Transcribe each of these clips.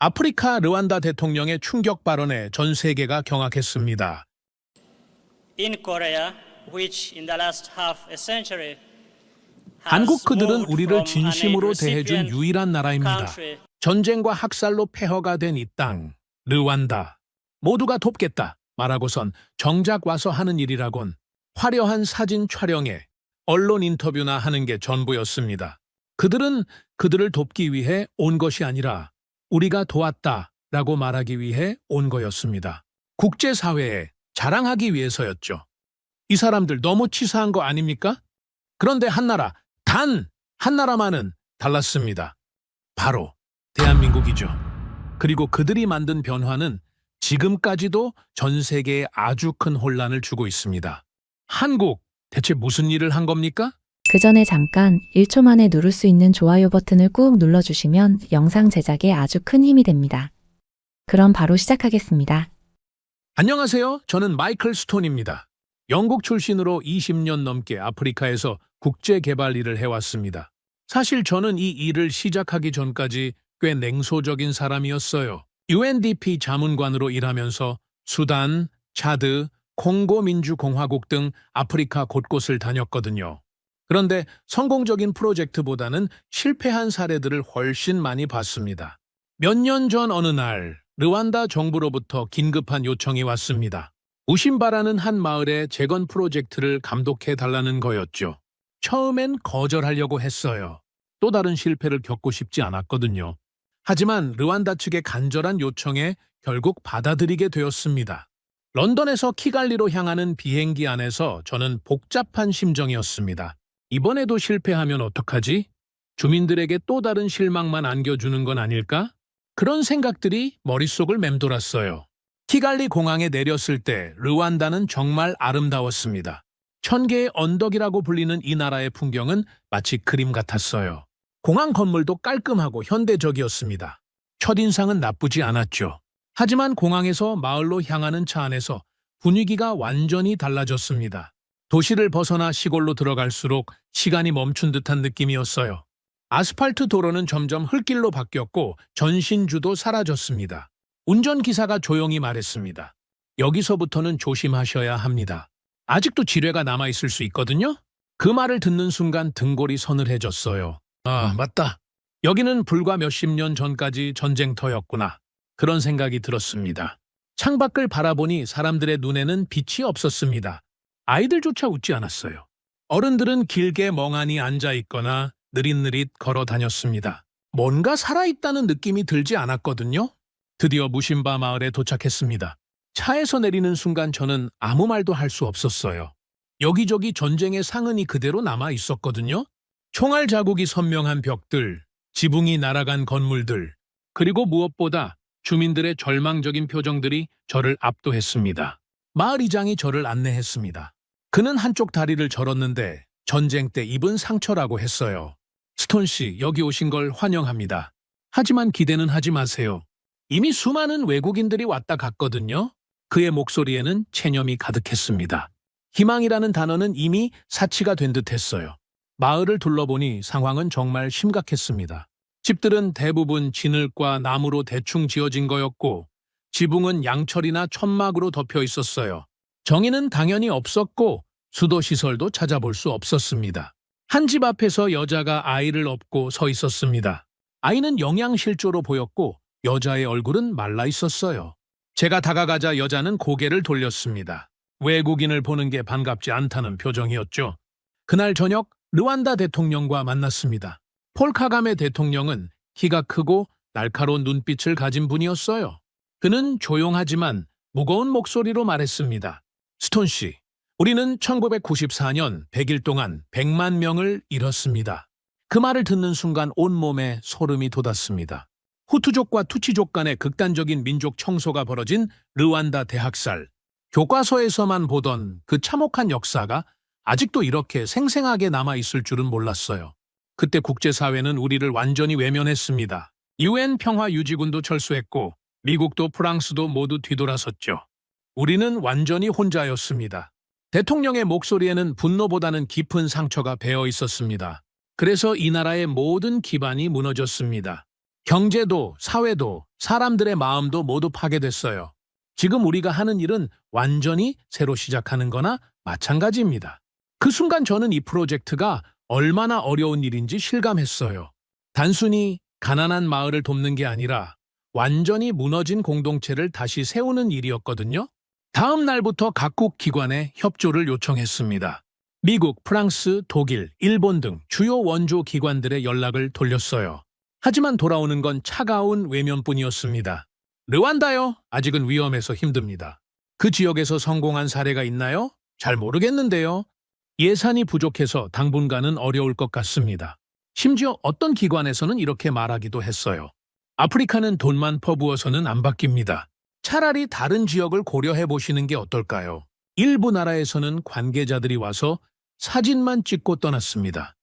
아프리카 르완다 대통령의 충격 발언에 전 세계가 경악했습니다. In Korea, which in the last half a century 한국 has 그들은 moved 우리를 from an 진심으로 aid 대해준 recipient 유일한 나라입니다. country 전쟁과 학살로 폐허가 된 이 땅, 르완다. 모두가 돕겠다 말하고선 정작 와서 하는 일이라곤 화려한 사진 촬영에 언론 인터뷰나 하는 게 전부였습니다. 그들은 그들을 돕기 위해 온 것이 아니라 우리가 도왔다라고 말하기 위해 온 거였습니다. 국제사회에 자랑하기 위해서였죠. 이 사람들 너무 치사한 거 아닙니까? 그런데 한 나라, 단 한 나라만은 달랐습니다. 바로 대한민국이죠. 그리고 그들이 만든 변화는 지금까지도 전 세계에 아주 큰 혼란을 주고 있습니다. 한국, 대체 무슨 일을 한 겁니까? 그 전에 잠깐 1초 만에 누를 수 있는 좋아요 버튼을 꾹 눌러주시면 영상 제작에 아주 큰 힘이 됩니다. 그럼 바로 시작하겠습니다. 안녕하세요. 저는 마이클 스톤입니다. 영국 출신으로 20년 넘게 아프리카에서 국제개발 일을 해왔습니다. 사실 저는 이 일을 시작하기 전까지 꽤 냉소적인 사람이었어요. UNDP 자문관으로 일하면서 수단, 차드, 콩고 민주공화국 등 아프리카 곳곳을 다녔거든요. 그런데 성공적인 프로젝트보다는 실패한 사례들을 훨씬 많이 봤습니다. 몇 년 전 어느 날 르완다 정부로부터 긴급한 요청이 왔습니다. 우심바라는 한 마을의 재건 프로젝트를 감독해달라는 거였죠. 처음엔 거절하려고 했어요. 또 다른 실패를 겪고 싶지 않았거든요. 하지만 르완다 측의 간절한 요청에 결국 받아들이게 되었습니다. 런던에서 키갈리로 향하는 비행기 안에서 저는 복잡한 심정이었습니다. 이번에도 실패하면 어떡하지? 주민들에게 또 다른 실망만 안겨주는 건 아닐까? 그런 생각들이 머릿속을 맴돌았어요. 키갈리 공항에 내렸을 때 르완다는 정말 아름다웠습니다. 1000개의 언덕이라고 불리는 이 나라의 풍경은 마치 그림 같았어요. 공항 건물도 깔끔하고 현대적이었습니다. 첫인상은 나쁘지 않았죠. 하지만 공항에서 마을로 향하는 차 안에서 분위기가 완전히 달라졌습니다. 도시를 벗어나 시골로 들어갈수록 시간이 멈춘 듯한 느낌이었어요. 아스팔트 도로는 점점 흙길로 바뀌었고 전신주도 사라졌습니다. 운전기사가 조용히 말했습니다. 여기서부터는 조심하셔야 합니다. 아직도 지뢰가 남아있을 수 있거든요? 그 말을 듣는 순간 등골이 서늘해졌어요. 아, 맞다. 여기는 불과 몇십 년 전까지 전쟁터였구나. 그런 생각이 들었습니다. 창밖을 바라보니 사람들의 눈에는 빛이 없었습니다. 아이들조차 웃지 않았어요. 어른들은 길게 멍하니 앉아있거나 느릿느릿 걸어 다녔습니다. 뭔가 살아있다는 느낌이 들지 않았거든요. 드디어 무심바 마을에 도착했습니다. 차에서 내리는 순간 저는 아무 말도 할 수 없었어요. 여기저기 전쟁의 상흔이 그대로 남아 있었거든요. 총알 자국이 선명한 벽들, 지붕이 날아간 건물들, 그리고 무엇보다 주민들의 절망적인 표정들이 저를 압도했습니다. 마을 이장이 저를 안내했습니다. 그는 한쪽 다리를 절었는데 전쟁 때 입은 상처라고 했어요. 스톤 씨, 여기 오신 걸 환영합니다. 하지만 기대는 하지 마세요. 이미 수많은 외국인들이 왔다 갔거든요. 그의 목소리에는 체념이 가득했습니다. 희망이라는 단어는 이미 사치가 된 듯했어요. 마을을 둘러보니 상황은 정말 심각했습니다. 집들은 대부분 진흙과 나무로 대충 지어진 거였고 지붕은 양철이나 천막으로 덮여 있었어요. 정의는 당연히 없었고 수도시설도 찾아볼 수 없었습니다. 한 집 앞에서 여자가 아이를 업고 서 있었습니다. 아이는 영양실조로 보였고 여자의 얼굴은 말라 있었어요. 제가 다가가자 여자는 고개를 돌렸습니다. 외국인을 보는 게 반갑지 않다는 표정이었죠. 그날 저녁 르완다 대통령과 만났습니다. 폴 카가메 대통령은 키가 크고 날카로운 눈빛을 가진 분이었어요. 그는 조용하지만 무거운 목소리로 말했습니다. 스톤 씨, 우리는 1994년 100일 동안 100만 명을 잃었습니다. 그 말을 듣는 순간 온몸에 소름이 돋았습니다. 후투족과 투치족 간의 극단적인 민족 청소가 벌어진 르완다 대학살. 교과서에서만 보던 그 참혹한 역사가 아직도 이렇게 생생하게 남아있을 줄은 몰랐어요. 그때 국제사회는 우리를 완전히 외면했습니다. UN 평화유지군도 철수했고 미국도 프랑스도 모두 뒤돌아섰죠. 우리는 완전히 혼자였습니다. 대통령의 목소리에는 분노보다는 깊은 상처가 배어 있었습니다. 그래서 이 나라의 모든 기반이 무너졌습니다. 경제도, 사회도, 사람들의 마음도 모두 파괴됐어요. 지금 우리가 하는 일은 완전히 새로 시작하는 거나 마찬가지입니다. 그 순간 저는 이 프로젝트가 얼마나 어려운 일인지 실감했어요. 단순히 가난한 마을을 돕는 게 아니라 완전히 무너진 공동체를 다시 세우는 일이었거든요. 다음 날부터 각국 기관에 협조를 요청했습니다. 미국, 프랑스, 독일, 일본 등 주요 원조 기관들의 연락을 돌렸어요. 하지만 돌아오는 건 차가운 외면뿐이었습니다. 르완다요? 아직은 위험해서 힘듭니다. 그 지역에서 성공한 사례가 있나요? 잘 모르겠는데요. 예산이 부족해서 당분간은 어려울 것 같습니다. 심지어 어떤 기관에서는 이렇게 말하기도 했어요. 아프리카는 돈만 퍼부어서는 안 바뀝니다. 차라리 다른 지역을 고려해 보시는 게 어떨까요? 일부 나라에서는 관계자들이 와서 사진만 찍고 떠났습니다.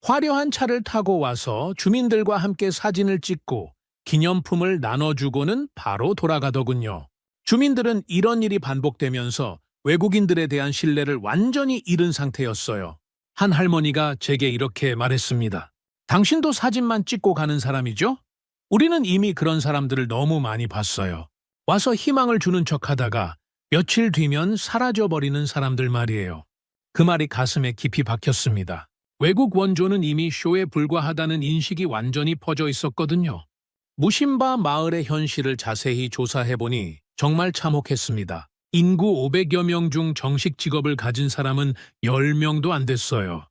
화려한 차를 타고 와서 주민들과 함께 사진을 찍고 기념품을 나눠주고는 바로 돌아가더군요. 주민들은 이런 일이 반복되면서 외국인들에 대한 신뢰를 완전히 잃은 상태였어요. 한 할머니가 제게 이렇게 말했습니다. 당신도 사진만 찍고 가는 사람이죠? 우리는 이미 그런 사람들을 너무 많이 봤어요. 와서 희망을 주는 척하다가 며칠 뒤면 사라져버리는 사람들 말이에요. 그 말이 가슴에 깊이 박혔습니다. 외국 원조는 이미 쇼에 불과하다는 인식이 완전히 퍼져 있었거든요. 무심바 마을의 현실을 자세히 조사해보니 정말 참혹했습니다. 인구 500여 명 중 정식 직업을 가진 사람은 10명도 안 됐어요.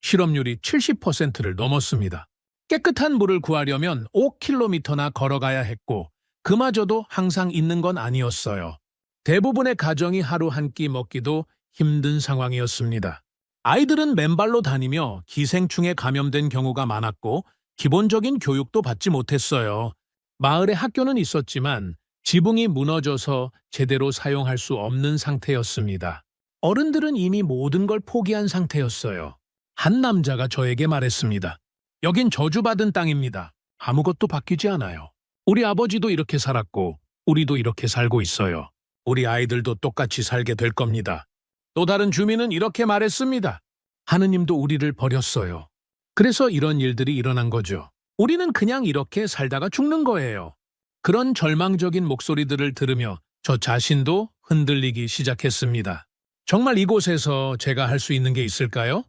실업률이 70%를 넘었습니다. 깨끗한 물을 구하려면 5km나 걸어가야 했고 그마저도 항상 있는 건 아니었어요. 대부분의 가정이 하루 한 끼 먹기도 힘든 상황이었습니다. 아이들은 맨발로 다니며 기생충에 감염된 경우가 많았고 기본적인 교육도 받지 못했어요. 마을에 학교는 있었지만 지붕이 무너져서 제대로 사용할 수 없는 상태였습니다. 어른들은 이미 모든 걸 포기한 상태였어요. 한 남자가 저에게 말했습니다. 여긴 저주받은 땅입니다. 아무것도 바뀌지 않아요. 우리 아버지도 이렇게 살았고 우리도 이렇게 살고 있어요. 우리 아이들도 똑같이 살게 될 겁니다. 또 다른 주민은 이렇게 말했습니다. 하느님도 우리를 버렸어요. 그래서 이런 일들이 일어난 거죠. 우리는 그냥 이렇게 살다가 죽는 거예요. 그런 절망적인 목소리들을 들으며 저 자신도 흔들리기 시작했습니다. 정말 이곳에서 제가 할 수 있는 게 있을까요?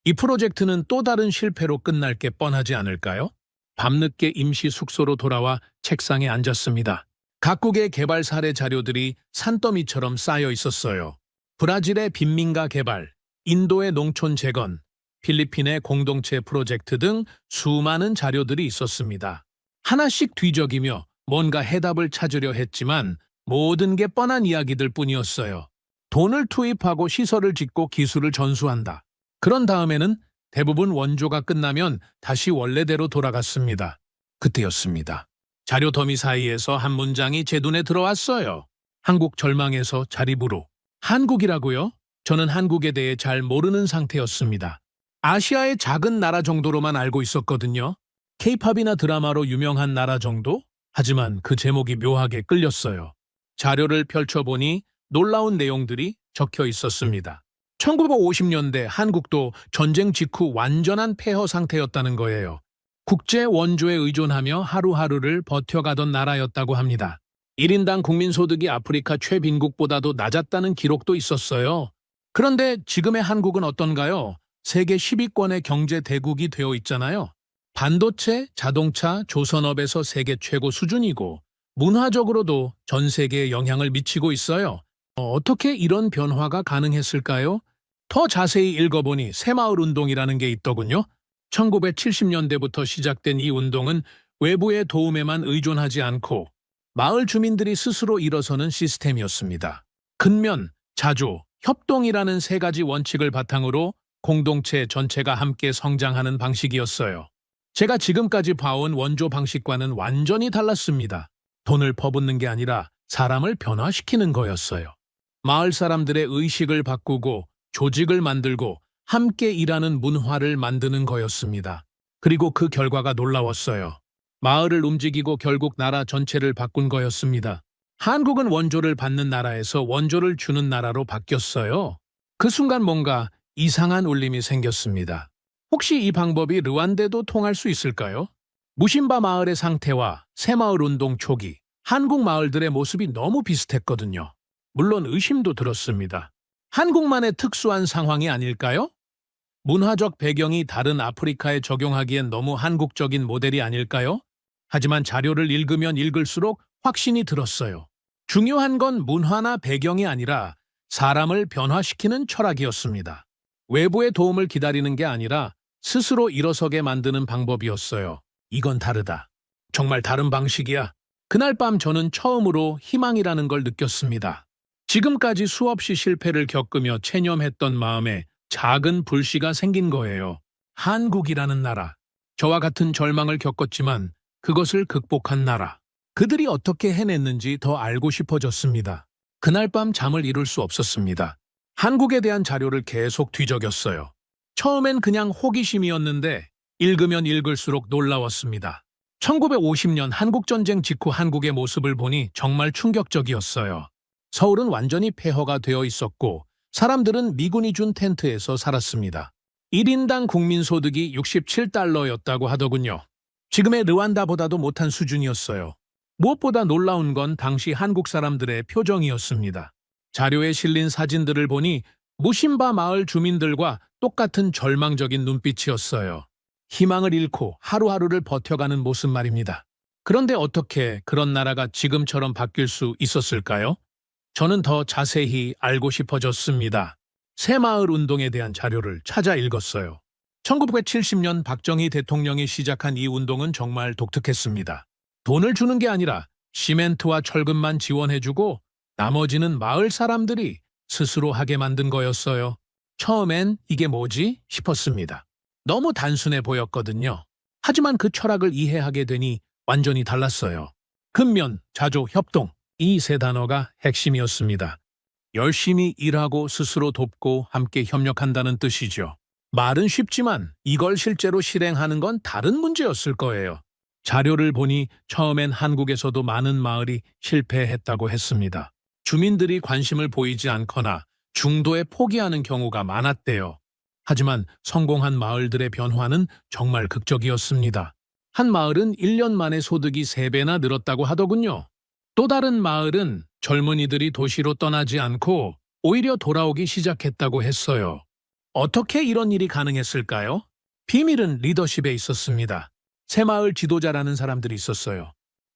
이 프로젝트는 또 다른 실패로 끝날 게 뻔하지 않을까요? 밤늦게 임시 숙소로 돌아와 책상에 앉았습니다. 각국의 개발 사례 자료들이 산더미처럼 쌓여 있었어요. 브라질의 빈민가 개발, 인도의 농촌 재건, 필리핀의 공동체 프로젝트 등 수많은 자료들이 있었습니다. 하나씩 뒤적이며 뭔가 해답을 찾으려 했지만 모든 게 뻔한 이야기들 뿐이었어요. 돈을 투입하고 시설을 짓고 기술을 전수한다. 그런 다음에는 대부분 원조가 끝나면 다시 원래대로 돌아갔습니다. 그때였습니다. 자료 더미 사이에서 한 문장이 제 눈에 들어왔어요. 한국 절망에서 자립으로. 한국이라고요? 저는 한국에 대해 잘 모르는 상태였습니다. 아시아의 작은 나라 정도로만 알고 있었거든요. 케이팝이나 드라마로 유명한 나라 정도? 하지만 그 제목이 묘하게 끌렸어요. 자료를 펼쳐보니 놀라운 내용들이 적혀 있었습니다. 1950년대 한국도 전쟁 직후 완전한 폐허 상태였다는 거예요. 국제 원조에 의존하며 하루하루를 버텨가던 나라였다고 합니다. 1인당 국민소득이 아프리카 최빈국보다도 낮았다는 기록도 있었어요. 그런데 지금의 한국은 어떤가요? 세계 10위권의 경제 대국이 되어 있잖아요. 반도체, 자동차, 조선업에서 세계 최고 수준이고 문화적으로도 전 세계에 영향을 미치고 있어요. 어떻게 이런 변화가 가능했을까요? 더 자세히 읽어보니 새마을 운동이라는 게 있더군요. 1970년대부터 시작된 이 운동은 외부의 도움에만 의존하지 않고 마을 주민들이 스스로 일어서는 시스템이었습니다. 근면, 자조, 협동이라는 세 가지 원칙을 바탕으로 공동체 전체가 함께 성장하는 방식이었어요. 제가 지금까지 봐온 원조 방식과는 완전히 달랐습니다. 돈을 퍼붓는 게 아니라 사람을 변화시키는 거였어요. 마을 사람들의 의식을 바꾸고 조직을 만들고 함께 일하는 문화를 만드는 거였습니다. 그리고 그 결과가 놀라웠어요. 마을을 움직이고 결국 나라 전체를 바꾼 거였습니다. 한국은 원조를 받는 나라에서 원조를 주는 나라로 바뀌었어요. 그 순간 뭔가 이상한 울림이 생겼습니다. 혹시 이 방법이 르완다도 통할 수 있을까요? 무심바 마을의 상태와 새마을 운동 초기, 한국 마을들의 모습이 너무 비슷했거든요. 물론 의심도 들었습니다. 한국만의 특수한 상황이 아닐까요? 문화적 배경이 다른 아프리카에 적용하기엔 너무 한국적인 모델이 아닐까요? 하지만 자료를 읽으면 읽을수록 확신이 들었어요. 중요한 건 문화나 배경이 아니라 사람을 변화시키는 철학이었습니다. 외부의 도움을 기다리는 게 아니라 스스로 일어서게 만드는 방법이었어요. 이건 다르다. 정말 다른 방식이야. 그날 밤 저는 처음으로 희망이라는 걸 느꼈습니다. 지금까지 수없이 실패를 겪으며 체념했던 마음에 작은 불씨가 생긴 거예요. 한국이라는 나라. 저와 같은 절망을 겪었지만 그것을 극복한 나라. 그들이 어떻게 해냈는지 더 알고 싶어졌습니다. 그날 밤 잠을 이룰 수 없었습니다. 한국에 대한 자료를 계속 뒤적였어요. 처음엔 그냥 호기심이었는데 읽으면 읽을수록 놀라웠습니다. 1950년 한국전쟁 직후 한국의 모습을 보니 정말 충격적이었어요. 서울은 완전히 폐허가 되어 있었고 사람들은 미군이 준 텐트에서 살았습니다. 1인당 국민소득이 67달러였다고 하더군요. 지금의 르완다보다도 못한 수준이었어요. 무엇보다 놀라운 건 당시 한국 사람들의 표정이었습니다. 자료에 실린 사진들을 보니 무심바 마을 주민들과 똑같은 절망적인 눈빛이었어요. 희망을 잃고 하루하루를 버텨가는 모습 말입니다. 그런데 어떻게 그런 나라가 지금처럼 바뀔 수 있었을까요? 저는 더 자세히 알고 싶어졌습니다. 새마을 운동에 대한 자료를 찾아 읽었어요. 1970년 박정희 대통령이 시작한 이 운동은 정말 독특했습니다. 돈을 주는 게 아니라 시멘트와 철근만 지원해주고 나머지는 마을 사람들이 스스로 하게 만든 거였어요. 처음엔 이게 뭐지 싶었습니다. 너무 단순해 보였거든요. 하지만 그 철학을 이해하게 되니 완전히 달랐어요. 근면, 자조, 협동, 이 세 단어가 핵심이었습니다. 열심히 일하고 스스로 돕고 함께 협력한다는 뜻이죠. 말은 쉽지만 이걸 실제로 실행하는 건 다른 문제였을 거예요. 자료를 보니 처음엔 한국에서도 많은 마을이 실패했다고 했습니다. 주민들이 관심을 보이지 않거나 중도에 포기하는 경우가 많았대요. 하지만 성공한 마을들의 변화는 정말 극적이었습니다. 한 마을은 1년 만에 소득이 3배나 늘었다고 하더군요. 또 다른 마을은 젊은이들이 도시로 떠나지 않고 오히려 돌아오기 시작했다고 했어요. 어떻게 이런 일이 가능했을까요? 비밀은 리더십에 있었습니다. 새마을 지도자라는 사람들이 있었어요.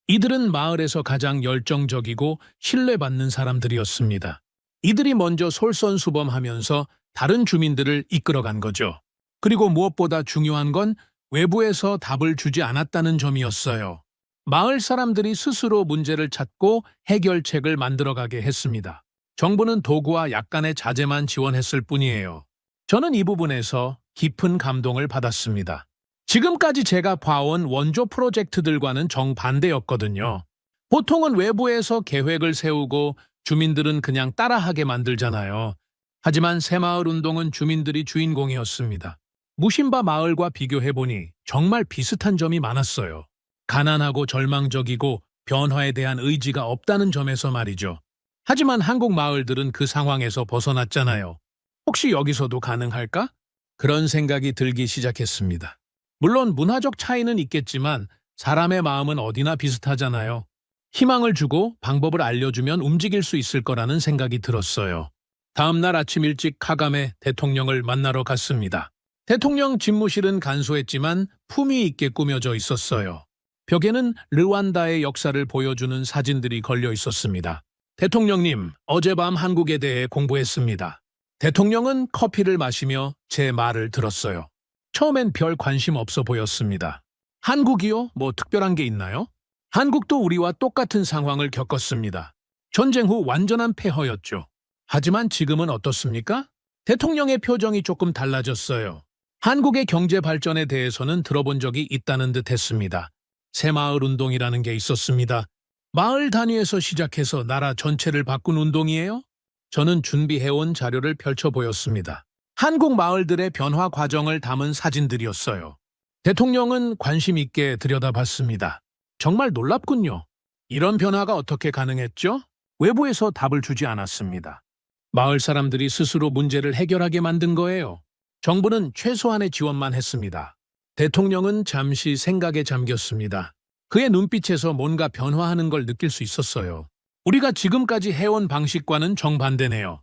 이들은 마을에서 가장 열정적이고 신뢰받는 사람들이었습니다. 이들이 먼저 솔선수범하면서 다른 주민들을 이끌어간 거죠. 그리고 무엇보다 중요한 건 외부에서 답을 주지 않았다는 점이었어요. 마을 사람들이 스스로 문제를 찾고 해결책을 만들어가게 했습니다. 정부는 도구와 약간의 자재만 지원했을 뿐이에요. 저는 이 부분에서 깊은 감동을 받았습니다. 지금까지 제가 봐온 원조 프로젝트들과는 정반대였거든요. 보통은 외부에서 계획을 세우고 주민들은 그냥 따라하게 만들잖아요. 하지만 새마을 운동은 주민들이 주인공이었습니다. 무심바 마을과 비교해보니 정말 비슷한 점이 많았어요. 가난하고 절망적이고 변화에 대한 의지가 없다는 점에서 말이죠. 하지만 한국 마을들은 그 상황에서 벗어났잖아요. 혹시 여기서도 가능할까? 그런 생각이 들기 시작했습니다. 물론 문화적 차이는 있겠지만 사람의 마음은 어디나 비슷하잖아요. 희망을 주고 방법을 알려주면 움직일 수 있을 거라는 생각이 들었어요. 다음 날 아침 일찍 카가메 대통령을 만나러 갔습니다. 대통령 집무실은 간소했지만 품위 있게 꾸며져 있었어요. 벽에는 르완다의 역사를 보여주는 사진들이 걸려 있었습니다. 대통령님, 어젯밤 한국에 대해 공부했습니다. 대통령은 커피를 마시며 제 말을 들었어요. 처음엔 별 관심 없어 보였습니다. 한국이요? 뭐 특별한 게 있나요? 한국도 우리와 똑같은 상황을 겪었습니다. 전쟁 후 완전한 폐허였죠. 하지만 지금은 어떻습니까? 대통령의 표정이 조금 달라졌어요. 한국의 경제 발전에 대해서는 들어본 적이 있다는 듯 했습니다. 새마을 운동이라는 게 있었습니다. 마을 단위에서 시작해서 나라 전체를 바꾼 운동이에요? 저는 준비해온 자료를 펼쳐 보였습니다. 한국 마을들의 변화 과정을 담은 사진들이었어요. 대통령은 관심 있게 들여다봤습니다. 정말 놀랍군요. 이런 변화가 어떻게 가능했죠? 외부에서 답을 주지 않았습니다. 마을 사람들이 스스로 문제를 해결하게 만든 거예요. 정부는 최소한의 지원만 했습니다. 대통령은 잠시 생각에 잠겼습니다. 그의 눈빛에서 뭔가 변화하는 걸 느낄 수 있었어요. 우리가 지금까지 해온 방식과는 정반대네요.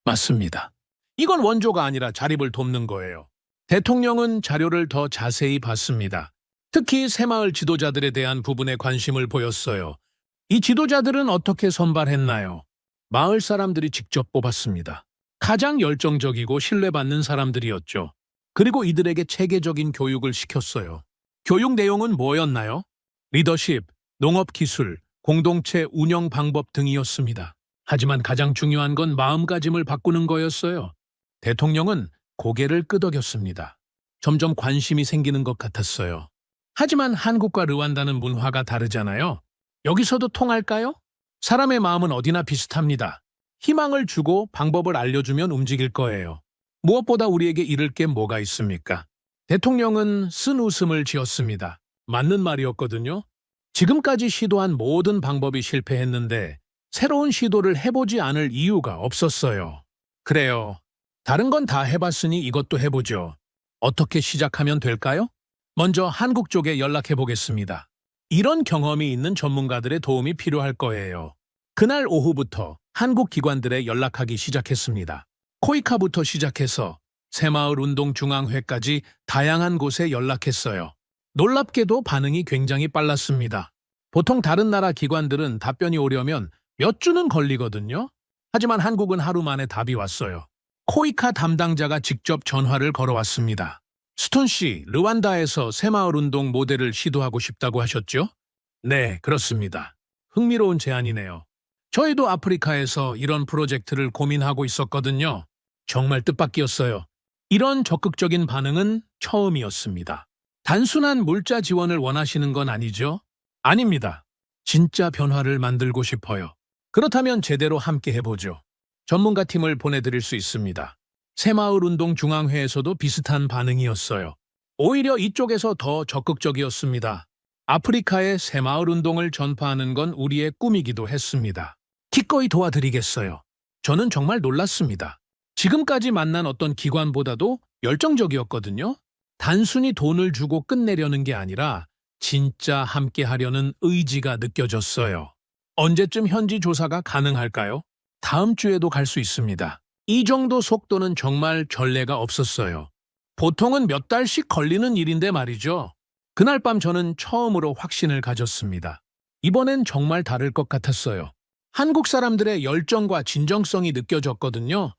맞습니다. 이건 원조가 아니라 자립을 돕는 거예요. 대통령은 자료를 더 자세히 봤습니다. 특히 새마을 지도자들에 대한 부분에 관심을 보였어요. 이 지도자들은 어떻게 선발했나요? 마을 사람들이 직접 뽑았습니다. 가장 열정적이고 신뢰받는 사람들이었죠. 그리고 이들에게 체계적인 교육을 시켰어요. 교육 내용은 뭐였나요? 리더십, 농업기술, 공동체 운영 방법 등이었습니다. 하지만 가장 중요한 건 마음가짐을 바꾸는 거였어요. 대통령은 고개를 끄덕였습니다. 점점 관심이 생기는 것 같았어요. 하지만 한국과 르완다는 문화가 다르잖아요. 여기서도 통할까요? 사람의 마음은 어디나 비슷합니다. 희망을 주고 방법을 알려주면 움직일 거예요. 무엇보다 우리에게 잃을 게 뭐가 있습니까? 대통령은 쓴 웃음을 지었습니다. 맞는 말이었거든요. 지금까지 시도한 모든 방법이 실패했는데 새로운 시도를 해보지 않을 이유가 없었어요. 그래요. 다른 건 다 해봤으니 이것도 해보죠. 어떻게 시작하면 될까요? 먼저 한국 쪽에 연락해 보겠습니다. 이런 경험이 있는 전문가들의 도움이 필요할 거예요. 그날 오후부터 한국 기관들에 연락하기 시작했습니다. 코이카부터 시작해서 새마을운동중앙회까지 다양한 곳에 연락했어요. 놀랍게도 반응이 굉장히 빨랐습니다. 보통 다른 나라 기관들은 답변이 오려면 몇 주는 걸리거든요. 하지만 한국은 하루 만에 답이 왔어요. 코이카 담당자가 직접 전화를 걸어왔습니다. 스톤 씨, 르완다에서 새마을운동 모델을 시도하고 싶다고 하셨죠? 네, 그렇습니다. 흥미로운 제안이네요. 저희도 아프리카에서 이런 프로젝트를 고민하고 있었거든요. 정말 뜻밖이었어요. 이런 적극적인 반응은 처음이었습니다. 단순한 물자 지원을 원하시는 건 아니죠? 아닙니다. 진짜 변화를 만들고 싶어요. 그렇다면 제대로 함께 해보죠. 전문가 팀을 보내드릴 수 있습니다. 새마을운동중앙회에서도 비슷한 반응이었어요. 오히려 이쪽에서 더 적극적이었습니다. 아프리카의 새마을운동을 전파하는 건 우리의 꿈이기도 했습니다. 기꺼이 도와드리겠어요. 저는 정말 놀랐습니다. 지금까지 만난 어떤 기관보다도 열정적이었거든요. 단순히 돈을 주고 끝내려는 게 아니라 진짜 함께 하려는 의지가 느껴졌어요. 언제쯤 현지 조사가 가능할까요? 다음 주에도 갈 수 있습니다. 이 정도 속도는 정말 전례가 없었어요. 보통은 몇 달씩 걸리는 일인데 말이죠. 그날 밤 저는 처음으로 확신을 가졌습니다. 이번엔 정말 다를 것 같았어요. 한국 사람들의 열정과 진정성이 느껴졌거든요.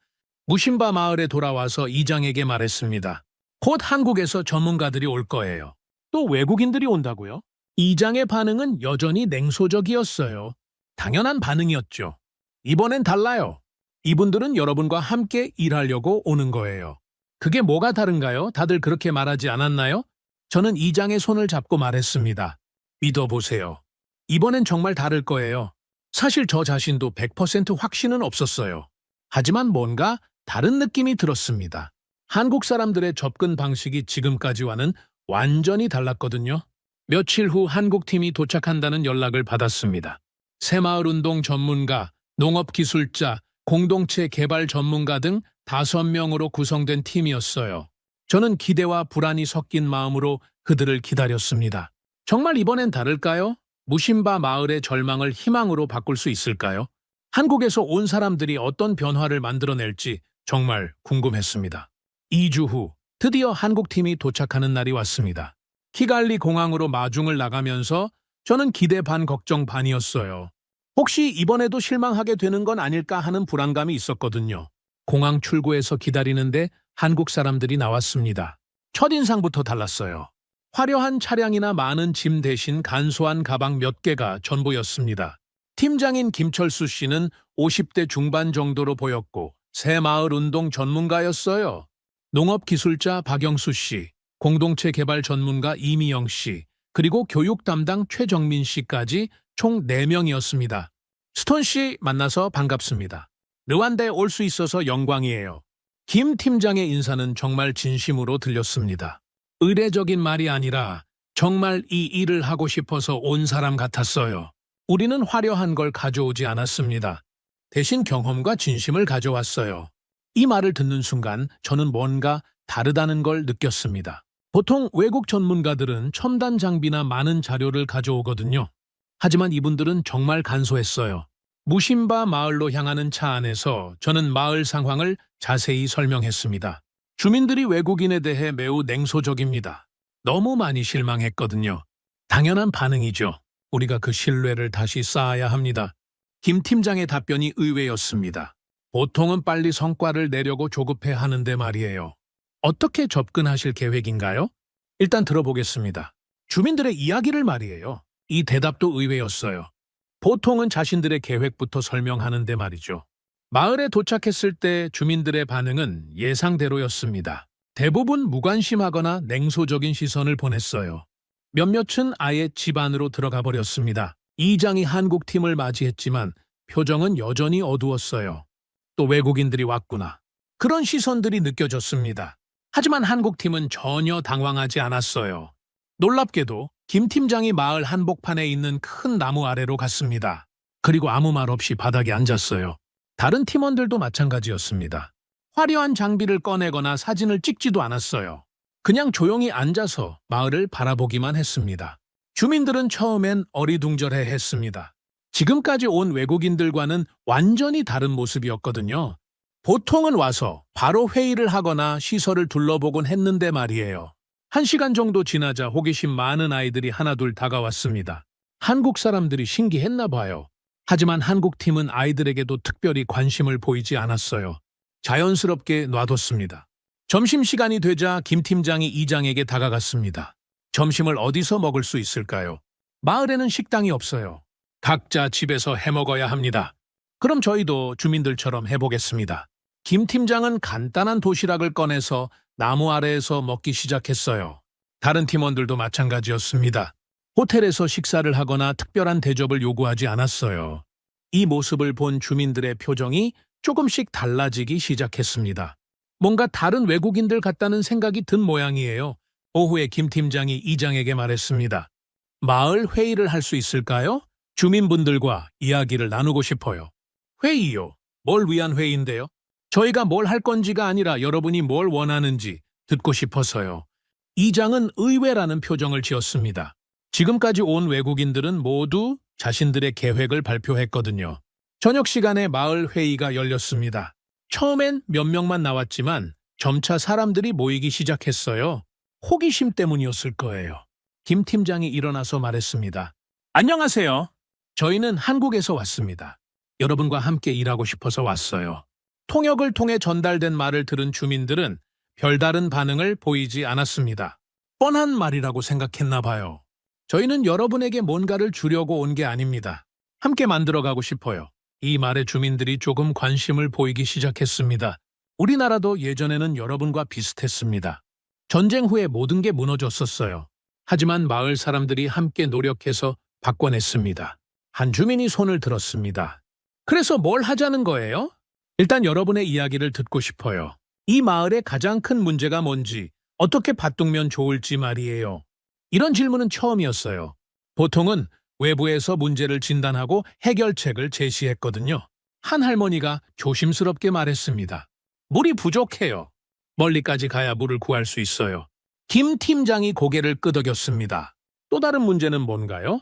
무심바 마을에 돌아와서 이장에게 말했습니다. 곧 한국에서 전문가들이 올 거예요. 또 외국인들이 온다고요? 이장의 반응은 여전히 냉소적이었어요. 당연한 반응이었죠. 이번엔 달라요. 이분들은 여러분과 함께 일하려고 오는 거예요. 그게 뭐가 다른가요? 다들 그렇게 말하지 않았나요? 저는 이장의 손을 잡고 말했습니다. 믿어보세요. 이번엔 정말 다를 거예요. 사실 저 자신도 100% 확신은 없었어요. 하지만 뭔가 다른 느낌이 들었습니다. 한국 사람들의 접근 방식이 지금까지와는 완전히 달랐거든요. 며칠 후 한국팀이 도착한다는 연락을 받았습니다. 새마을운동 전문가, 농업기술자, 공동체 개발 전문가 등 5명으로 구성된 팀이었어요. 저는 기대와 불안이 섞인 마음으로 그들을 기다렸습니다. 정말 이번엔 다를까요? 무심바 마을의 절망을 희망으로 바꿀 수 있을까요? 한국에서 온 사람들이 어떤 변화를 만들어낼지 정말 궁금했습니다. 2주 후 드디어 한국팀이 도착하는 날이 왔습니다. 키갈리 공항으로 마중을 나가면서 저는 기대 반 걱정 반이었어요. 혹시 이번에도 실망하게 되는 건 아닐까 하는 불안감이 있었거든요. 공항 출구에서 기다리는데 한국 사람들이 나왔습니다. 첫인상부터 달랐어요. 화려한 차량이나 많은 짐 대신 간소한 가방 몇 개가 전부였습니다. 팀장인 김철수 씨는 50대 중반 정도로 보였고 새마을운동 전문가였어요. 농업기술자 박영수 씨, 공동체 개발 전문가 이미영 씨, 그리고 교육 담당 최정민 씨까지 총 4명이었습니다. 스톤 씨 만나서 반갑습니다. 르완다에 올 수 있어서 영광이에요. 김 팀장의 인사는 정말 진심으로 들렸습니다. 의례적인 말이 아니라 정말 이 일을 하고 싶어서 온 사람 같았어요. 우리는 화려한 걸 가져오지 않았습니다. 대신 경험과 진심을 가져왔어요. 이 말을 듣는 순간 저는 뭔가 다르다는 걸 느꼈습니다. 보통 외국 전문가들은 첨단 장비나 많은 자료를 가져오거든요. 하지만 이분들은 정말 간소했어요. 무심바 마을로 향하는 차 안에서 저는 마을 상황을 자세히 설명했습니다. 주민들이 외국인에 대해 매우 냉소적입니다. 너무 많이 실망했거든요. 당연한 반응이죠. 우리가 그 신뢰를 다시 쌓아야 합니다. 김 팀장의 답변이 의외였습니다. 보통은 빨리 성과를 내려고 조급해 하는데 말이에요. 어떻게 접근하실 계획인가요? 일단 들어보겠습니다. 주민들의 이야기를 말이에요. 이 대답도 의외였어요. 보통은 자신들의 계획부터 설명하는데 말이죠. 마을에 도착했을 때 주민들의 반응은 예상대로였습니다. 대부분 무관심하거나 냉소적인 시선을 보냈어요. 몇몇은 아예 집 안으로 들어가 버렸습니다. 이장이 한국 팀을 맞이했지만 표정은 여전히 어두웠어요. 또 외국인들이 왔구나. 그런 시선들이 느껴졌습니다. 하지만 한국 팀은 전혀 당황하지 않았어요. 놀랍게도 김 팀장이 마을 한복판에 있는 큰 나무 아래로 갔습니다. 그리고 아무 말 없이 바닥에 앉았어요. 다른 팀원들도 마찬가지였습니다. 화려한 장비를 꺼내거나 사진을 찍지도 않았어요. 그냥 조용히 앉아서 마을을 바라보기만 했습니다. 주민들은 처음엔 어리둥절해 했습니다. 지금까지 온 외국인들과는 완전히 다른 모습이었거든요. 보통은 와서 바로 회의를 하거나 시설을 둘러보곤 했는데 말이에요. 1시간 정도 지나자 호기심 많은 아이들이 하나둘 다가왔습니다. 한국 사람들이 신기했나 봐요. 하지만 한국 팀은 아이들에게도 특별히 관심을 보이지 않았어요. 자연스럽게 놔뒀습니다. 점심시간이 되자 김 팀장이 이장에게 다가갔습니다. 점심을 어디서 먹을 수 있을까요? 마을에는 식당이 없어요. 각자 집에서 해먹어야 합니다. 그럼 저희도 주민들처럼 해보겠습니다. 김 팀장은 간단한 도시락을 꺼내서 나무 아래에서 먹기 시작했어요. 다른 팀원들도 마찬가지였습니다. 호텔에서 식사를 하거나 특별한 대접을 요구하지 않았어요. 이 모습을 본 주민들의 표정이 조금씩 달라지기 시작했습니다. 뭔가 다른 외국인들 같다는 생각이 든 모양이에요. 오후에 김 팀장이 이장에게 말했습니다. 마을 회의를 할 수 있을까요? 주민분들과 이야기를 나누고 싶어요. 회의요? 뭘 위한 회의인데요? 저희가 뭘 할 건지가 아니라 여러분이 뭘 원하는지 듣고 싶어서요. 이장은 의외라는 표정을 지었습니다. 지금까지 온 외국인들은 모두 자신들의 계획을 발표했거든요. 저녁 시간에 마을 회의가 열렸습니다. 처음엔 몇 명만 나왔지만 점차 사람들이 모이기 시작했어요. 호기심 때문이었을 거예요. 김 팀장이 일어나서 말했습니다. 안녕하세요. 저희는 한국에서 왔습니다. 여러분과 함께 일하고 싶어서 왔어요. 통역을 통해 전달된 말을 들은 주민들은 별다른 반응을 보이지 않았습니다. 뻔한 말이라고 생각했나 봐요. 저희는 여러분에게 뭔가를 주려고 온 게 아닙니다. 함께 만들어가고 싶어요. 이 말에 주민들이 조금 관심을 보이기 시작했습니다. 우리나라도 예전에는 여러분과 비슷했습니다. 전쟁 후에 모든 게 무너졌었어요. 하지만 마을 사람들이 함께 노력해서 바꿔냈습니다. 한 주민이 손을 들었습니다. 그래서 뭘 하자는 거예요? 일단 여러분의 이야기를 듣고 싶어요. 이 마을의 가장 큰 문제가 뭔지, 어떻게 바꾸면 좋을지 말이에요. 이런 질문은 처음이었어요. 보통은 외부에서 문제를 진단하고 해결책을 제시했거든요. 한 할머니가 조심스럽게 말했습니다. 물이 부족해요. 멀리까지 가야 물을 구할 수 있어요. 김 팀장이 고개를 끄덕였습니다. 또 다른 문제는 뭔가요?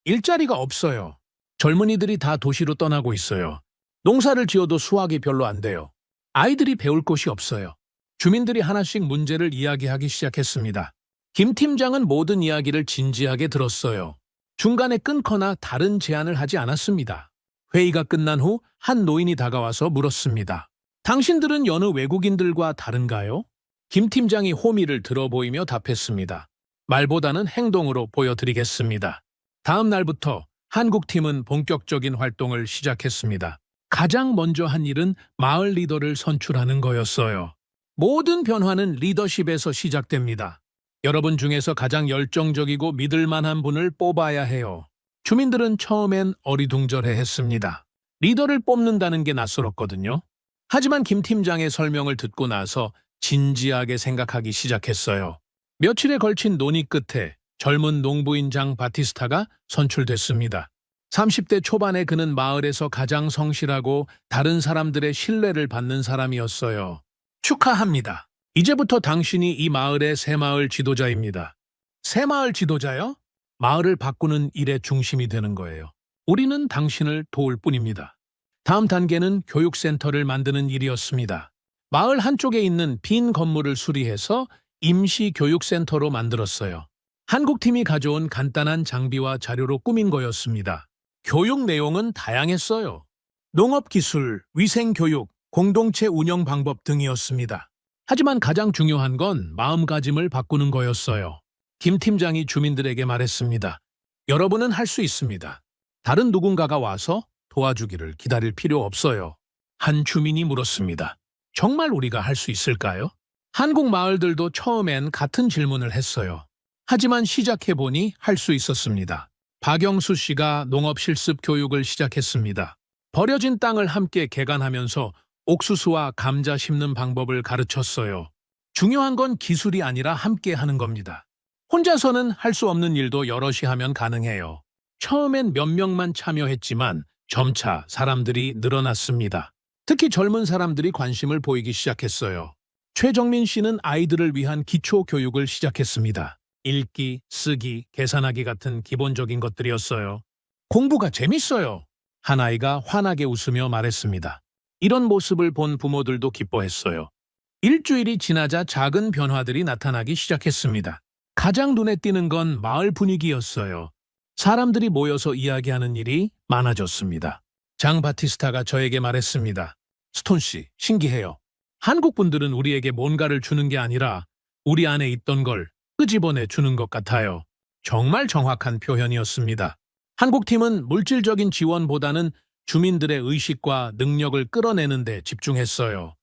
일자리가 없어요. 젊은이들이 다 도시로 떠나고 있어요. 농사를 지어도 수확이 별로 안 돼요. 아이들이 배울 곳이 없어요. 주민들이 하나씩 문제를 이야기하기 시작했습니다. 김 팀장은 모든 이야기를 진지하게 들었어요. 중간에 끊거나 다른 제안을 하지 않았습니다. 회의가 끝난 후 한 노인이 다가와서 물었습니다. 당신들은 여느 외국인들과 다른가요? 김 팀장이 호미를 들어 보이며 답했습니다. 말보다는 행동으로 보여드리겠습니다. 다음 날부터 한국팀은 본격적인 활동을 시작했습니다. 가장 먼저 한 일은 마을 리더를 선출하는 거였어요. 모든 변화는 리더십에서 시작됩니다. 여러분 중에서 가장 열정적이고 믿을 만한 분을 뽑아야 해요. 주민들은 처음엔 어리둥절해 했습니다. 리더를 뽑는다는 게 낯설었거든요. 하지만 김 팀장의 설명을 듣고 나서 진지하게 생각하기 시작했어요. 며칠에 걸친 논의 끝에 젊은 농부인 장 바티스타가 선출됐습니다. 30대 초반에 그는 마을에서 가장 성실하고 다른 사람들의 신뢰를 받는 사람이었어요. 축하합니다. 이제부터 당신이 이 마을의 새마을 지도자입니다. 새마을 지도자요? 마을을 바꾸는 일의 중심이 되는 거예요. 우리는 당신을 도울 뿐입니다. 다음 단계는 교육센터를 만드는 일이었습니다. 마을 한쪽에 있는 빈 건물을 수리해서 임시 교육센터로 만들었어요. 한국팀이 가져온 간단한 장비와 자료로 꾸민 거였습니다. 교육 내용은 다양했어요. 농업기술, 위생교육, 공동체 운영 방법 등이었습니다. 하지만 가장 중요한 건 마음가짐을 바꾸는 거였어요. 김 팀장이 주민들에게 말했습니다. 여러분은 할 수 있습니다. 다른 누군가가 와서 도와주기를 기다릴 필요 없어요. 한 주민이 물었습니다. 정말 우리가 할 수 있을까요? 한국 마을들도 처음엔 같은 질문을 했어요. 하지만 시작해보니 할 수 있었습니다. 박영수 씨가 농업 실습 교육을 시작했습니다. 버려진 땅을 함께 개간하면서 옥수수와 감자 심는 방법을 가르쳤어요. 중요한 건 기술이 아니라 함께 하는 겁니다. 혼자서는 할 수 없는 일도 여럿이 하면 가능해요. 처음엔 몇 명만 참여했지만 점차 사람들이 늘어났습니다. 특히 젊은 사람들이 관심을 보이기 시작했어요. 최정민 씨는 아이들을 위한 기초 교육을 시작했습니다. 읽기, 쓰기, 계산하기 같은 기본적인 것들이었어요. 공부가 재밌어요. 한 아이가 환하게 웃으며 말했습니다. 이런 모습을 본 부모들도 기뻐했어요. 일주일이 지나자 작은 변화들이 나타나기 시작했습니다. 가장 눈에 띄는 건 마을 분위기였어요. 사람들이 모여서 이야기하는 일이 많아졌습니다. 장 바티스타가 저에게 말했습니다. 스톤 씨, 신기해요. 한국 분들은 우리에게 뭔가를 주는 게 아니라 우리 안에 있던 걸 끄집어내 주는 것 같아요. 정말 정확한 표현이었습니다. 한국팀은 물질적인 지원보다는 주민들의 의식과 능력을 끌어내는 데 집중했어요.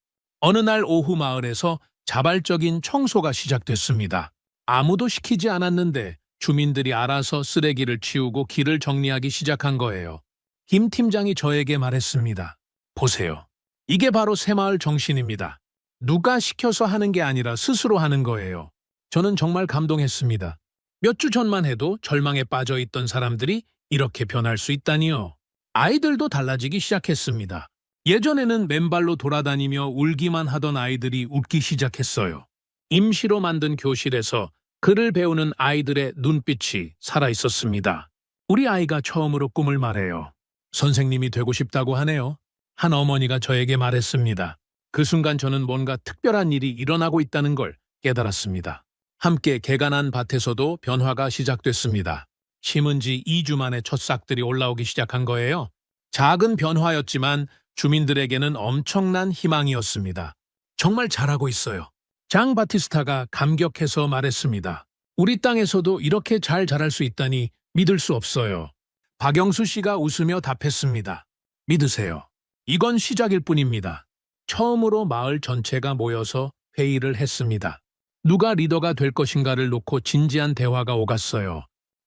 어느 날 오후 마을에서 자발적인 청소가 시작됐습니다. 아무도 시키지 않았는데 주민들이 알아서 쓰레기를 치우고 길을 정리하기 시작한 거예요. 김 팀장이 저에게 말했습니다. 보세요. 이게 바로 새마을 정신입니다. 누가 시켜서 하는 게 아니라 스스로 하는 거예요. 저는 정말 감동했습니다. 몇 주 전만 해도 절망에 빠져 있던 사람들이 이렇게 변할 수 있다니요. 아이들도 달라지기 시작했습니다. 예전에는 맨발로 돌아다니며 울기만 하던 아이들이 웃기 시작했어요. 임시로 만든 교실에서 글을 배우는 아이들의 눈빛이 살아있었습니다. 우리 아이가 처음으로 꿈을 말해요. 선생님이 되고 싶다고 하네요. 한 어머니가 저에게 말했습니다. 그 순간 저는 뭔가 특별한 일이 일어나고 있다는 걸 깨달았습니다. 함께 개간한 밭에서도 변화가 시작됐습니다. 심은 지 2주 만에 첫 싹들이 올라오기 시작한 거예요. 작은 변화였지만 주민들에게는 엄청난 희망이었습니다. 정말 잘하고 있어요. 장 바티스타가 감격해서 말했습니다. 우리 땅에서도 이렇게 잘 자랄 수 있다니 믿을 수 없어요. 박영수 씨가 웃으며 답했습니다. 믿으세요. 이건 시작일 뿐입니다. 처음으로 마을 전체가 모여서 회의를 했습니다. 누가 리더가 될 것인가를 놓고 진지한 대화가 오갔어요.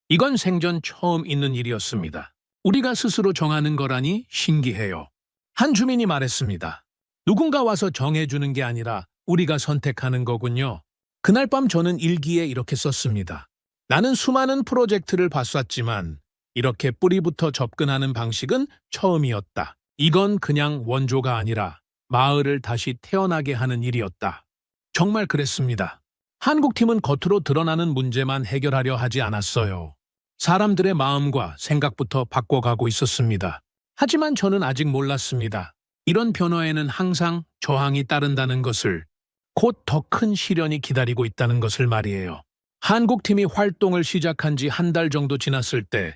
이건 생전 처음 있는 일이었습니다. 우리가 스스로 정하는 거라니 신기해요. 한 주민이 말했습니다. 누군가 와서 정해주는 게 아니라 우리가 선택하는 거군요. 그날 밤 저는 일기에 이렇게 썼습니다. 나는 수많은 프로젝트를 봤었지만 이렇게 뿌리부터 접근하는 방식은 처음이었다. 이건 그냥 원조가 아니라 마을을 다시 태어나게 하는 일이었다. 정말 그랬습니다. 한국팀은 겉으로 드러나는 문제만 해결하려 하지 않았어요. 사람들의 마음과 생각부터 바꿔가고 있었습니다. 하지만 저는 아직 몰랐습니다. 이런 변화에는 항상 저항이 따른다는 것을, 곧 더 큰 시련이 기다리고 있다는 것을 말이에요. 한국팀이 활동을 시작한 지 한 달 정도 지났을 때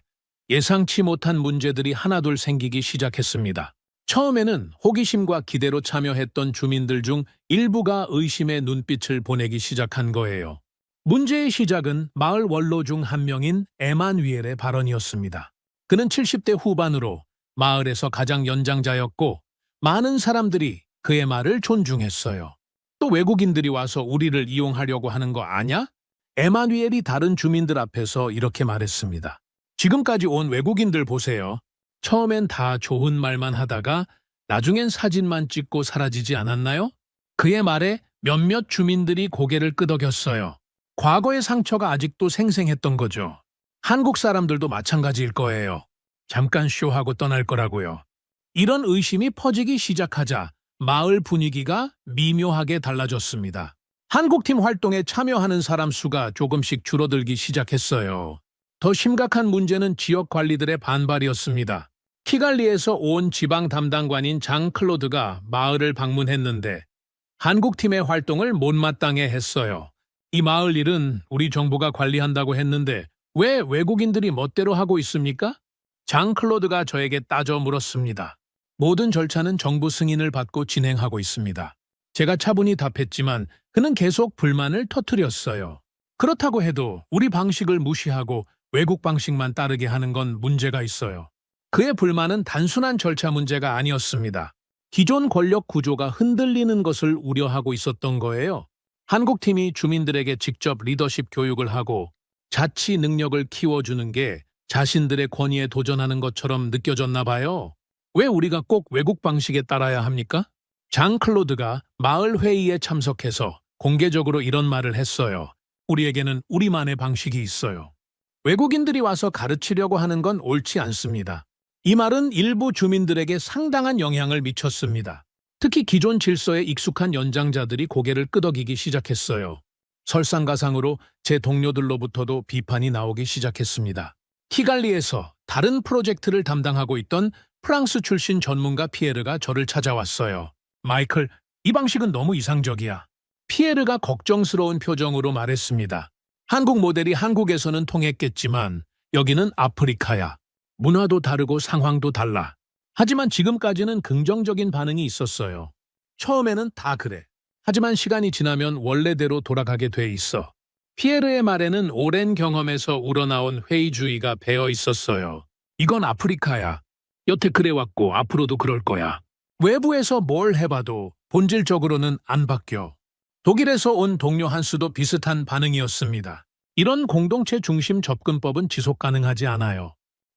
예상치 못한 문제들이 하나둘 생기기 시작했습니다. 처음에는 호기심과 기대로 참여했던 주민들 중 일부가 의심의 눈빛을 보내기 시작한 거예요. 문제의 시작은 마을 원로 중 한 명인 에만위엘의 발언이었습니다. 그는 70대 후반으로 마을에서 가장 연장자였고 많은 사람들이 그의 말을 존중했어요. 또 외국인들이 와서 우리를 이용하려고 하는 거 아냐? 에마뉘엘이 다른 주민들 앞에서 이렇게 말했습니다. 지금까지 온 외국인들 보세요. 처음엔 다 좋은 말만 하다가 나중엔 사진만 찍고 사라지지 않았나요? 그의 말에 몇몇 주민들이 고개를 끄덕였어요. 과거의 상처가 아직도 생생했던 거죠. 한국 사람들도 마찬가지일 거예요. 잠깐 쇼하고 떠날 거라고요. 이런 의심이 퍼지기 시작하자 마을 분위기가 미묘하게 달라졌습니다. 한국팀 활동에 참여하는 사람 수가 조금씩 줄어들기 시작했어요. 더 심각한 문제는 지역 관리들의 반발이었습니다. 키갈리에서 온 지방 담당관인 장 클로드가 마을을 방문했는데 한국팀의 활동을 못마땅해 했어요. 이 마을 일은 우리 정부가 관리한다고 했는데 왜 외국인들이 멋대로 하고 있습니까? 장 클로드가 저에게 따져 물었습니다. 모든 절차는 정부 승인을 받고 진행하고 있습니다. 제가 차분히 답했지만 그는 계속 불만을 터뜨렸어요. 그렇다고 해도 우리 방식을 무시하고 외국 방식만 따르게 하는 건 문제가 있어요. 그의 불만은 단순한 절차 문제가 아니었습니다. 기존 권력 구조가 흔들리는 것을 우려하고 있었던 거예요. 한국팀이 주민들에게 직접 리더십 교육을 하고 자치 능력을 키워주는 게 자신들의 권위에 도전하는 것처럼 느껴졌나 봐요. 왜 우리가 꼭 외국 방식에 따라야 합니까? 장 클로드가 마을 회의에 참석해서 공개적으로 이런 말을 했어요. 우리에게는 우리만의 방식이 있어요. 외국인들이 와서 가르치려고 하는 건 옳지 않습니다. 이 말은 일부 주민들에게 상당한 영향을 미쳤습니다. 특히 기존 질서에 익숙한 연장자들이 고개를 끄덕이기 시작했어요. 설상가상으로 제 동료들로부터도 비판이 나오기 시작했습니다. 키갈리에서 다른 프로젝트를 담당하고 있던 프랑스 출신 전문가 피에르가 저를 찾아왔어요. 마이클, 이 방식은 너무 이상적이야. 피에르가 걱정스러운 표정으로 말했습니다. 한국 모델이 한국에서는 통했겠지만 여기는 아프리카야. 문화도 다르고 상황도 달라. 하지만 지금까지는 긍정적인 반응이 있었어요. 처음에는 다 그래. 하지만 시간이 지나면 원래대로 돌아가게 돼 있어. 피에르의 말에는 오랜 경험에서 우러나온 회의주의가 배어 있었어요. 이건 아프리카야. 여태 그래왔고 앞으로도 그럴 거야. 외부에서 뭘 해봐도 본질적으로는 안 바뀌어. 독일에서 온 동료 한 수도 비슷한 반응이었습니다. 이런 공동체 중심 접근법은 지속 가능하지 않아요.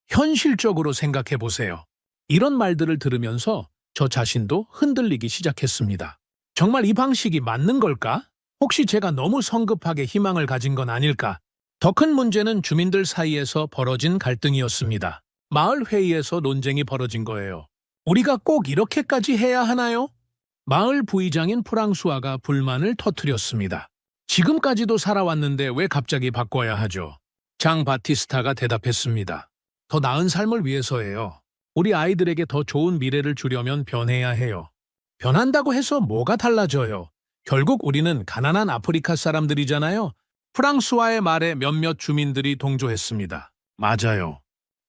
현실적으로 생각해 보세요. 이런 말들을 들으면서 저 자신도 흔들리기 시작했습니다. 정말 이 방식이 맞는 걸까? 혹시 제가 너무 성급하게 희망을 가진 건 아닐까? 더 큰 문제는 주민들 사이에서 벌어진 갈등이었습니다. 마을 회의에서 논쟁이 벌어진 거예요. 우리가 꼭 이렇게까지 해야 하나요? 마을 부의장인 프랑수아가 불만을 터뜨렸습니다. 지금까지도 살아왔는데 왜 갑자기 바꿔야 하죠? 장 바티스타가 대답했습니다. 더 나은 삶을 위해서예요. 우리 아이들에게 더 좋은 미래를 주려면 변해야 해요. 변한다고 해서 뭐가 달라져요? 결국 우리는 가난한 아프리카 사람들이잖아요. 프랑수아의 말에 몇몇 주민들이 동조했습니다. 맞아요.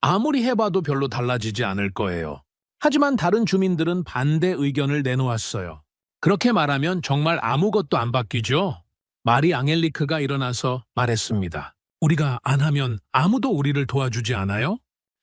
아무리 해봐도 별로 달라지지 않을 거예요. 하지만 다른 주민들은 반대 의견을 내놓았어요. 그렇게 말하면 정말 아무것도 안 바뀌죠? 마리 앙헬리크가 일어나서 말했습니다. 우리가 안 하면 아무도 우리를 도와주지 않아요?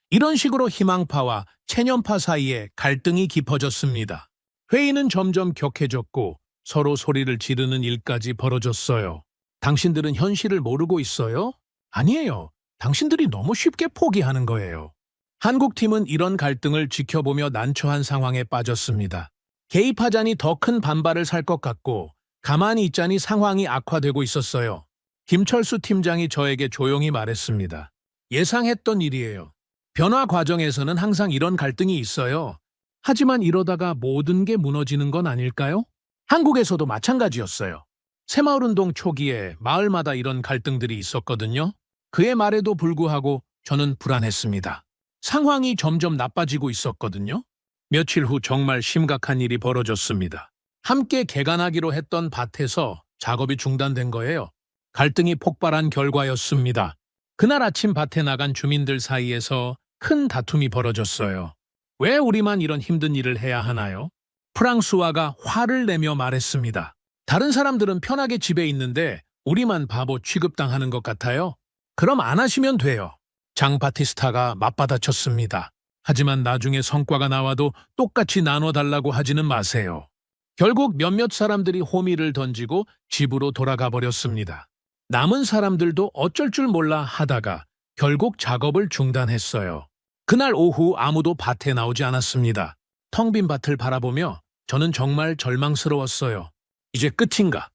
이런 식으로 희망파와 체념파 사이에 갈등이 깊어졌습니다. 회의는 점점 격해졌고 서로 소리를 지르는 일까지 벌어졌어요. 당신들은 현실을 모르고 있어요? 아니에요. 당신들이 너무 쉽게 포기하는 거예요. 한국팀은 이런 갈등을 지켜보며 난처한 상황에 빠졌습니다. 개입하자니 더 큰 반발을 살 것 같고 가만히 있자니 상황이 악화되고 있었어요. 김철수 팀장이 저에게 조용히 말했습니다. 예상했던 일이에요. 변화 과정에서는 항상 이런 갈등이 있어요. 하지만 이러다가 모든 게 무너지는 건 아닐까요? 한국에서도 마찬가지였어요. 새마을운동 초기에 마을마다 이런 갈등들이 있었거든요. 그의 말에도 불구하고 저는 불안했습니다. 상황이 점점 나빠지고 있었거든요. 며칠 후 정말 심각한 일이 벌어졌습니다. 함께 개간하기로 했던 밭에서 작업이 중단된 거예요. 갈등이 폭발한 결과였습니다. 그날 아침 밭에 나간 주민들 사이에서 큰 다툼이 벌어졌어요. 왜 우리만 이런 힘든 일을 해야 하나요? 프랑수아가 화를 내며 말했습니다. 다른 사람들은 편하게 집에 있는데 우리만 바보 취급당하는 것 같아요. 그럼 안 하시면 돼요. 장 바티스타가 맞받아쳤습니다. 하지만 나중에 성과가 나와도 똑같이 나눠달라고 하지는 마세요. 결국 몇몇 사람들이 호미를 던지고 집으로 돌아가 버렸습니다. 남은 사람들도 어쩔 줄 몰라 하다가 결국 작업을 중단했어요. 그날 오후 아무도 밭에 나오지 않았습니다. 텅 빈 밭을 바라보며 저는 정말 절망스러웠어요. 이제 끝인가?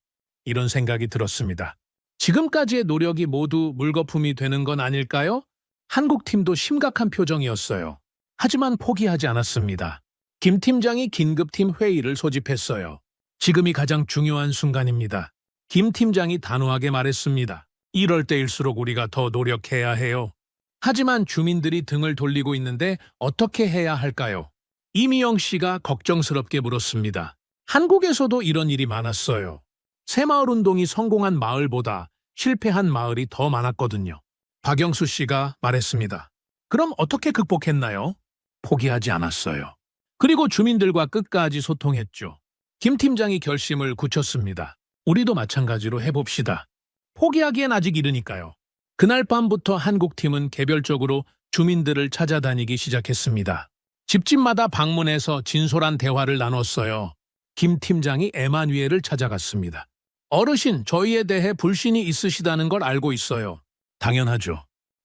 이런 생각이 들었습니다. 지금까지의 노력이 모두 물거품이 되는 건 아닐까요? 한국팀도 심각한 표정이었어요. 하지만 포기하지 않았습니다. 김 팀장이 긴급팀 회의를 소집했어요. 지금이 가장 중요한 순간입니다. 김 팀장이 단호하게 말했습니다. 이럴 때일수록 우리가 더 노력해야 해요. 하지만 주민들이 등을 돌리고 있는데 어떻게 해야 할까요? 이미영 씨가 걱정스럽게 물었습니다. 한국에서도 이런 일이 많았어요. 새마을 운동이 성공한 마을보다 실패한 마을이 더 많았거든요. 박영수 씨가 말했습니다. 그럼 어떻게 극복했나요? 포기하지 않았어요. 그리고 주민들과 끝까지 소통했죠. 김 팀장이 결심을 굳혔습니다. 우리도 마찬가지로 해봅시다. 포기하기엔 아직 이르니까요. 그날 밤부터 한국팀은 개별적으로 주민들을 찾아다니기 시작했습니다. 집집마다 방문해서 진솔한 대화를 나눴어요. 김 팀장이 에마뉘엘을 찾아갔습니다. 어르신, 저희에 대해 불신이 있으시다는 걸 알고 있어요. 당연하죠.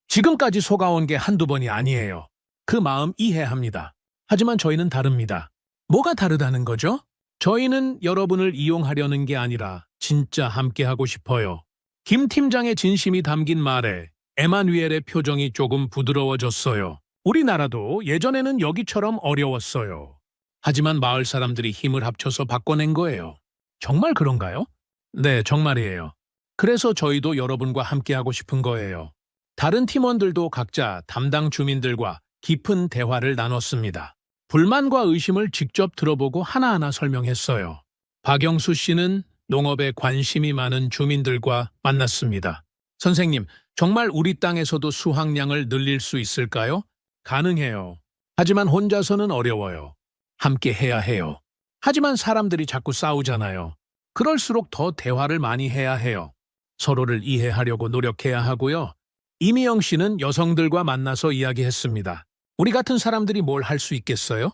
지금까지 속아온 게 한두 번이 아니에요. 그 마음 이해합니다. 하지만 저희는 다릅니다. 뭐가 다르다는 거죠? 저희는 여러분을 이용하려는 게 아니라 진짜 함께하고 싶어요. 김 팀장의 진심이 담긴 말에 에마뉘엘의 표정이 조금 부드러워졌어요. 우리나라도 예전에는 여기처럼 어려웠어요. 하지만 마을 사람들이 힘을 합쳐서 바꿔낸 거예요. 정말 그런가요? 네, 정말이에요. 그래서 저희도 여러분과 함께하고 싶은 거예요. 다른 팀원들도 각자 담당 주민들과 깊은 대화를 나눴습니다. 불만과 의심을 직접 들어보고 하나하나 설명했어요. 박영수 씨는 농업에 관심이 많은 주민들과 만났습니다. 선생님, 정말 우리 땅에서도 수확량을 늘릴 수 있을까요? 가능해요. 하지만 혼자서는 어려워요. 함께 해야 해요. 하지만 사람들이 자꾸 싸우잖아요. 그럴수록 더 대화를 많이 해야 해요. 서로를 이해하려고 노력해야 하고요. 이미영 씨는 여성들과 만나서 이야기했습니다. 우리 같은 사람들이 뭘 할 수 있겠어요?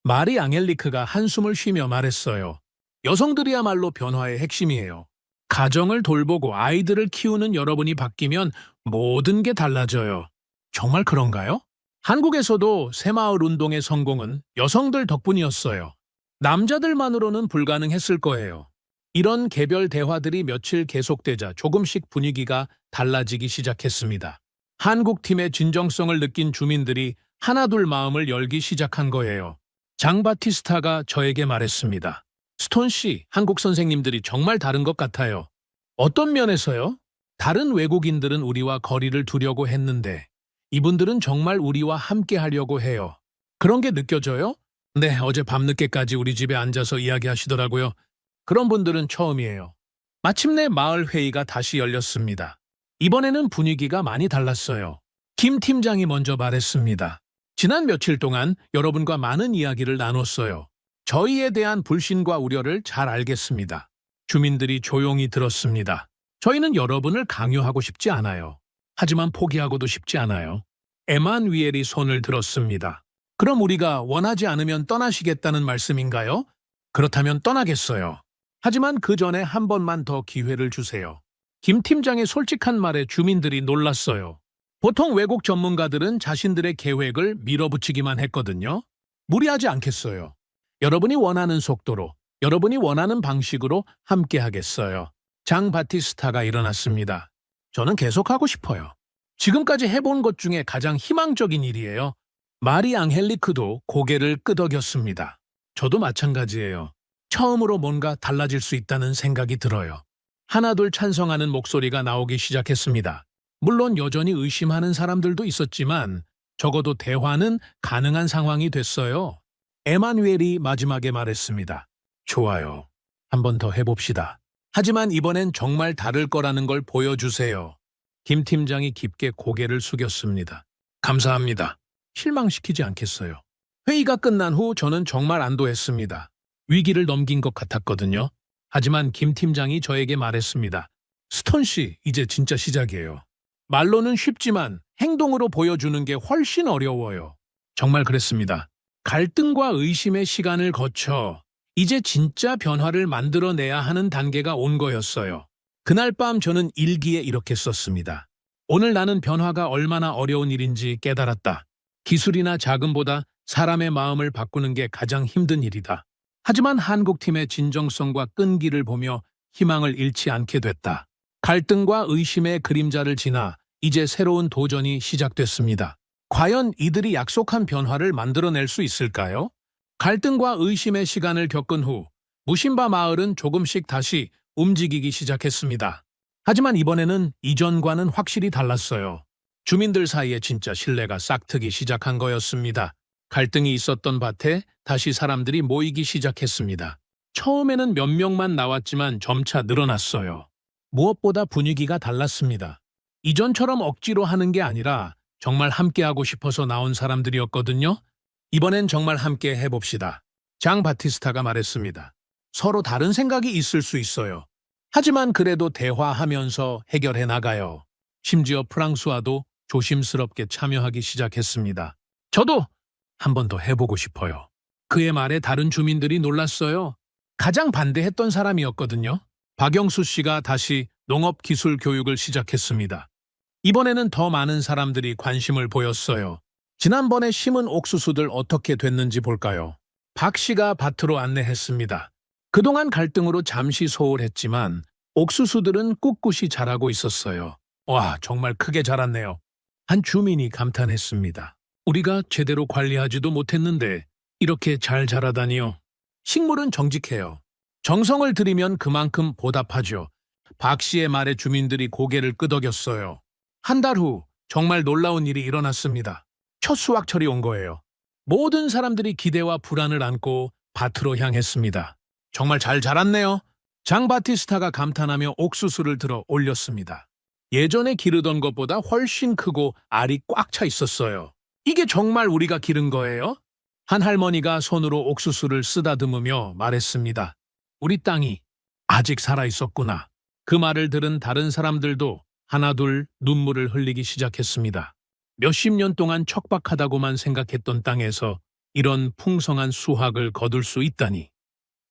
마리 앙헬리크가 한숨을 쉬며 말했어요. 여성들이야말로 변화의 핵심이에요. 가정을 돌보고 아이들을 키우는 여러분이 바뀌면 모든 게 달라져요. 정말 그런가요? 한국에서도 새마을 운동의 성공은 여성들 덕분이었어요. 남자들만으로는 불가능했을 거예요. 이런 개별 대화들이 며칠 계속되자 조금씩 분위기가 달라지기 시작했습니다. 한국팀의 진정성을 느낀 주민들이 하나둘 마음을 열기 시작한 거예요. 장 바티스타가 저에게 말했습니다. 스톤 씨, 한국 선생님들이 정말 다른 것 같아요. 어떤 면에서요? 다른 외국인들은 우리와 거리를 두려고 했는데 이분들은 정말 우리와 함께 하려고 해요. 그런 게 느껴져요? 네, 어제 밤늦게까지 우리 집에 앉아서 이야기하시더라고요. 그런 분들은 처음이에요. 마침내 마을 회의가 다시 열렸습니다. 이번에는 분위기가 많이 달랐어요. 김 팀장이 먼저 말했습니다. 지난 며칠 동안 여러분과 많은 이야기를 나눴어요. 저희에 대한 불신과 우려를 잘 알겠습니다. 주민들이 조용히 들었습니다. 저희는 여러분을 강요하고 싶지 않아요. 하지만 포기하고도 싶지 않아요. 에마뉘엘이 손을 들었습니다. 그럼 우리가 원하지 않으면 떠나시겠다는 말씀인가요? 그렇다면 떠나겠어요. 하지만 그 전에 한 번만 더 기회를 주세요. 김 팀장의 솔직한 말에 주민들이 놀랐어요. 보통 외국 전문가들은 자신들의 계획을 밀어붙이기만 했거든요. 무리하지 않겠어요. 여러분이 원하는 속도로, 여러분이 원하는 방식으로 함께 하겠어요. 장 바티스타가 일어났습니다. 저는 계속하고 싶어요. 지금까지 해본 것 중에 가장 희망적인 일이에요. 마리 앙헬리크도 고개를 끄덕였습니다. 저도 마찬가지예요. 처음으로 뭔가 달라질 수 있다는 생각이 들어요. 하나둘 찬성하는 목소리가 나오기 시작했습니다. 물론 여전히 의심하는 사람들도 있었지만 적어도 대화는 가능한 상황이 됐어요. 에마뉘엘이 마지막에 말했습니다. 좋아요. 한 번 더 해봅시다. 하지만 이번엔 정말 다를 거라는 걸 보여주세요. 김 팀장이 깊게 고개를 숙였습니다. 감사합니다. 실망시키지 않겠어요. 회의가 끝난 후 저는 정말 안도했습니다. 위기를 넘긴 것 같았거든요. 하지만 김 팀장이 저에게 말했습니다. 스톤 씨, 이제 진짜 시작이에요. 말로는 쉽지만 행동으로 보여주는 게 훨씬 어려워요. 정말 그랬습니다. 갈등과 의심의 시간을 거쳐 이제 진짜 변화를 만들어내야 하는 단계가 온 거였어요. 그날 밤 저는 일기에 이렇게 썼습니다. 오늘 나는 변화가 얼마나 어려운 일인지 깨달았다. 기술이나 자금보다 사람의 마음을 바꾸는 게 가장 힘든 일이다. 하지만 한국팀의 진정성과 끈기를 보며 희망을 잃지 않게 됐다. 갈등과 의심의 그림자를 지나 이제 새로운 도전이 시작됐습니다. 과연 이들이 약속한 변화를 만들어낼 수 있을까요? 갈등과 의심의 시간을 겪은 후 무심바 마을은 조금씩 다시 움직이기 시작했습니다. 하지만 이번에는 이전과는 확실히 달랐어요. 주민들 사이에 진짜 신뢰가 싹트기 시작한 거였습니다. 갈등이 있었던 밭에 다시 사람들이 모이기 시작했습니다. 처음에는 몇 명만 나왔지만 점차 늘어났어요. 무엇보다 분위기가 달랐습니다. 이전처럼 억지로 하는 게 아니라 정말 함께하고 싶어서 나온 사람들이었거든요. 이번엔 정말 함께 해봅시다. 장 바티스타가 말했습니다. 서로 다른 생각이 있을 수 있어요. 하지만 그래도 대화하면서 해결해 나가요. 심지어 프랑스와도 조심스럽게 참여하기 시작했습니다. 저도 한 번 더 해보고 싶어요. 그의 말에 다른 주민들이 놀랐어요. 가장 반대했던 사람이었거든요. 박영수 씨가 다시 농업기술 교육을 시작했습니다. 이번에는 더 많은 사람들이 관심을 보였어요. 지난번에 심은 옥수수들 어떻게 됐는지 볼까요? 박 씨가 밭으로 안내했습니다. 그동안 갈등으로 잠시 소홀했지만 옥수수들은 꿋꿋이 자라고 있었어요. 와, 정말 크게 자랐네요. 한 주민이 감탄했습니다. 우리가 제대로 관리하지도 못했는데 이렇게 잘 자라다니요. 식물은 정직해요. 정성을 들이면 그만큼 보답하죠. 박 씨의 말에 주민들이 고개를 끄덕였어요. 한 달 후 정말 놀라운 일이 일어났습니다. 첫 수확철이 온 거예요. 모든 사람들이 기대와 불안을 안고 밭으로 향했습니다. 정말 잘 자랐네요. 장 바티스타가 감탄하며 옥수수를 들어 올렸습니다. 예전에 기르던 것보다 훨씬 크고 알이 꽉 차 있었어요. 이게 정말 우리가 기른 거예요? 한 할머니가 손으로 옥수수를 쓰다듬으며 말했습니다. 우리 땅이 아직 살아 있었구나. 그 말을 들은 다른 사람들도 하나둘 눈물을 흘리기 시작했습니다. 몇십 년 동안 척박하다고만 생각했던 땅에서 이런 풍성한 수확을 거둘 수 있다니.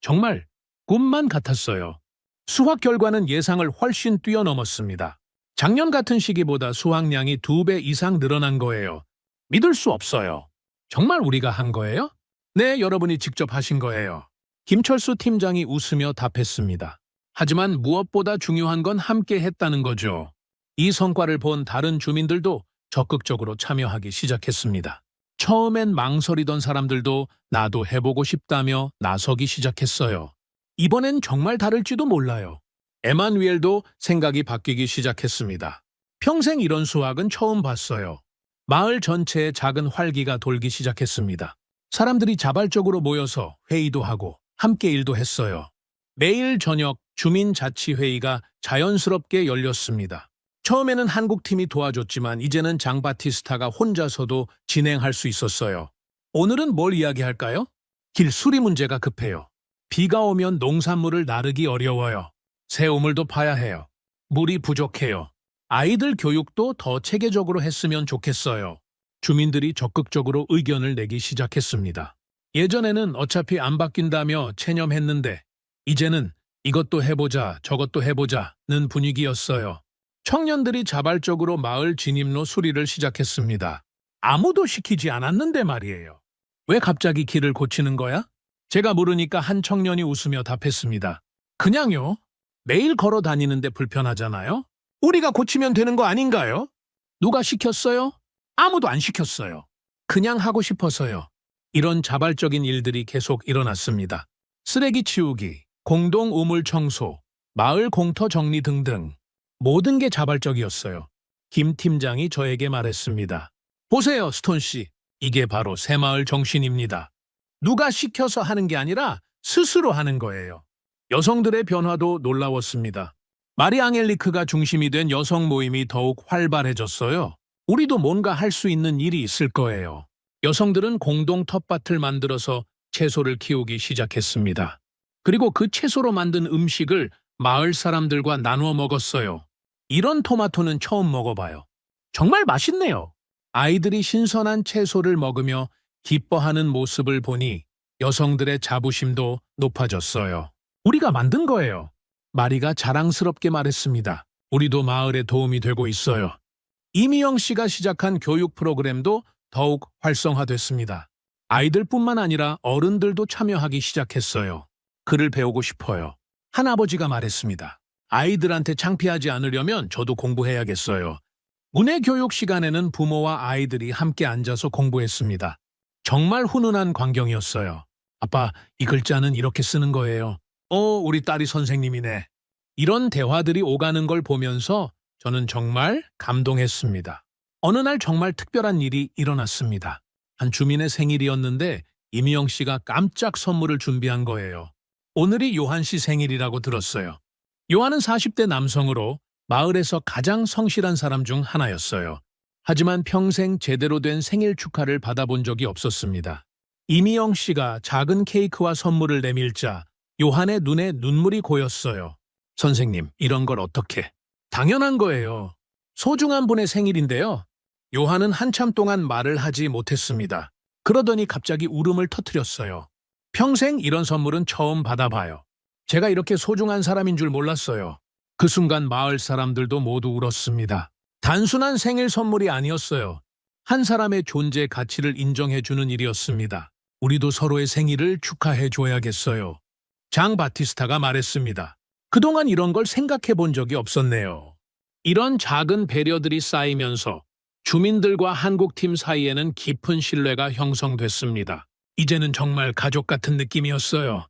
정말 꿈만 같았어요. 수확 결과는 예상을 훨씬 뛰어넘었습니다. 작년 같은 시기보다 수확량이 2배 이상 늘어난 거예요. 믿을 수 없어요. 정말 우리가 한 거예요? 네, 여러분이 직접 하신 거예요. 김철수 팀장이 웃으며 답했습니다. 하지만 무엇보다 중요한 건 함께 했다는 거죠. 이 성과를 본 다른 주민들도 적극적으로 참여하기 시작했습니다. 처음엔 망설이던 사람들도 나도 해보고 싶다며 나서기 시작했어요. 이번엔 정말 다를지도 몰라요. 에마누엘도 생각이 바뀌기 시작했습니다. 평생 이런 수확은 처음 봤어요. 마을 전체에 작은 활기가 돌기 시작했습니다. 사람들이 자발적으로 모여서 회의도 하고 함께 일도 했어요. 매일 저녁 주민자치회의가 자연스럽게 열렸습니다. 처음에는 한국팀이 도와줬지만 이제는 장 바티스타가 혼자서도 진행할 수 있었어요. 오늘은 뭘 이야기할까요? 길 수리 문제가 급해요. 비가 오면 농산물을 나르기 어려워요. 새 우물도 파야 해요. 물이 부족해요. 아이들 교육도 더 체계적으로 했으면 좋겠어요. 주민들이 적극적으로 의견을 내기 시작했습니다. 예전에는 어차피 안 바뀐다며 체념했는데 이제는 이것도 해보자 저것도 해보자는 분위기였어요. 청년들이 자발적으로 마을 진입로 수리를 시작했습니다. 아무도 시키지 않았는데 말이에요. 왜 갑자기 길을 고치는 거야? 제가 물으니까 한 청년이 웃으며 답했습니다. 그냥요. 매일 걸어 다니는데 불편하잖아요? 우리가 고치면 되는 거 아닌가요? 누가 시켰어요? 아무도 안 시켰어요. 그냥 하고 싶어서요. 이런 자발적인 일들이 계속 일어났습니다. 쓰레기 치우기, 공동 우물 청소, 마을 공터 정리 등등. 모든 게 자발적이었어요. 김 팀장이 저에게 말했습니다. 보세요, 스톤 씨. 이게 바로 새마을 정신입니다. 누가 시켜서 하는 게 아니라 스스로 하는 거예요. 여성들의 변화도 놀라웠습니다. 마리 앙헬리크가 중심이 된 여성 모임이 더욱 활발해졌어요. 우리도 뭔가 할 수 있는 일이 있을 거예요. 여성들은 공동 텃밭을 만들어서 채소를 키우기 시작했습니다. 그리고 그 채소로 만든 음식을 마을 사람들과 나누어 먹었어요. 이런 토마토는 처음 먹어봐요. 정말 맛있네요. 아이들이 신선한 채소를 먹으며 기뻐하는 모습을 보니 여성들의 자부심도 높아졌어요. 우리가 만든 거예요. 마리가 자랑스럽게 말했습니다. 우리도 마을에 도움이 되고 있어요. 이미영 씨가 시작한 교육 프로그램도 더욱 활성화됐습니다. 아이들뿐만 아니라 어른들도 참여하기 시작했어요. 글을 배우고 싶어요. 한 아버지가 말했습니다. 아이들한테 창피하지 않으려면 저도 공부해야겠어요. 문해교육 시간에는 부모와 아이들이 함께 앉아서 공부했습니다. 정말 훈훈한 광경이었어요. 아빠, 이 글자는 이렇게 쓰는 거예요. 우리 딸이 선생님이네. 이런 대화들이 오가는 걸 보면서 저는 정말 감동했습니다. 어느 날 정말 특별한 일이 일어났습니다. 한 주민의 생일이었는데 이미영 씨가 깜짝 선물을 준비한 거예요. 오늘이 요한 씨 생일이라고 들었어요. 요한은 40대 남성으로 마을에서 가장 성실한 사람 중 하나였어요. 하지만 평생 제대로 된 생일 축하를 받아본 적이 없었습니다. 이미영 씨가 작은 케이크와 선물을 내밀자 요한의 눈에 눈물이 고였어요. 선생님, 이런 걸 어떻게? 당연한 거예요. 소중한 분의 생일인데요. 요한은 한참 동안 말을 하지 못했습니다. 그러더니 갑자기 울음을 터뜨렸어요. 평생 이런 선물은 처음 받아봐요. 제가 이렇게 소중한 사람인 줄 몰랐어요. 그 순간 마을 사람들도 모두 울었습니다. 단순한 생일 선물이 아니었어요. 한 사람의 존재 가치를 인정해주는 일이었습니다. 우리도 서로의 생일을 축하해줘야겠어요. 장 바티스타가 말했습니다. 그동안 이런 걸 생각해 본 적이 없었네요. 이런 작은 배려들이 쌓이면서 주민들과 한국팀 사이에는 깊은 신뢰가 형성됐습니다. 이제는 정말 가족 같은 느낌이었어요.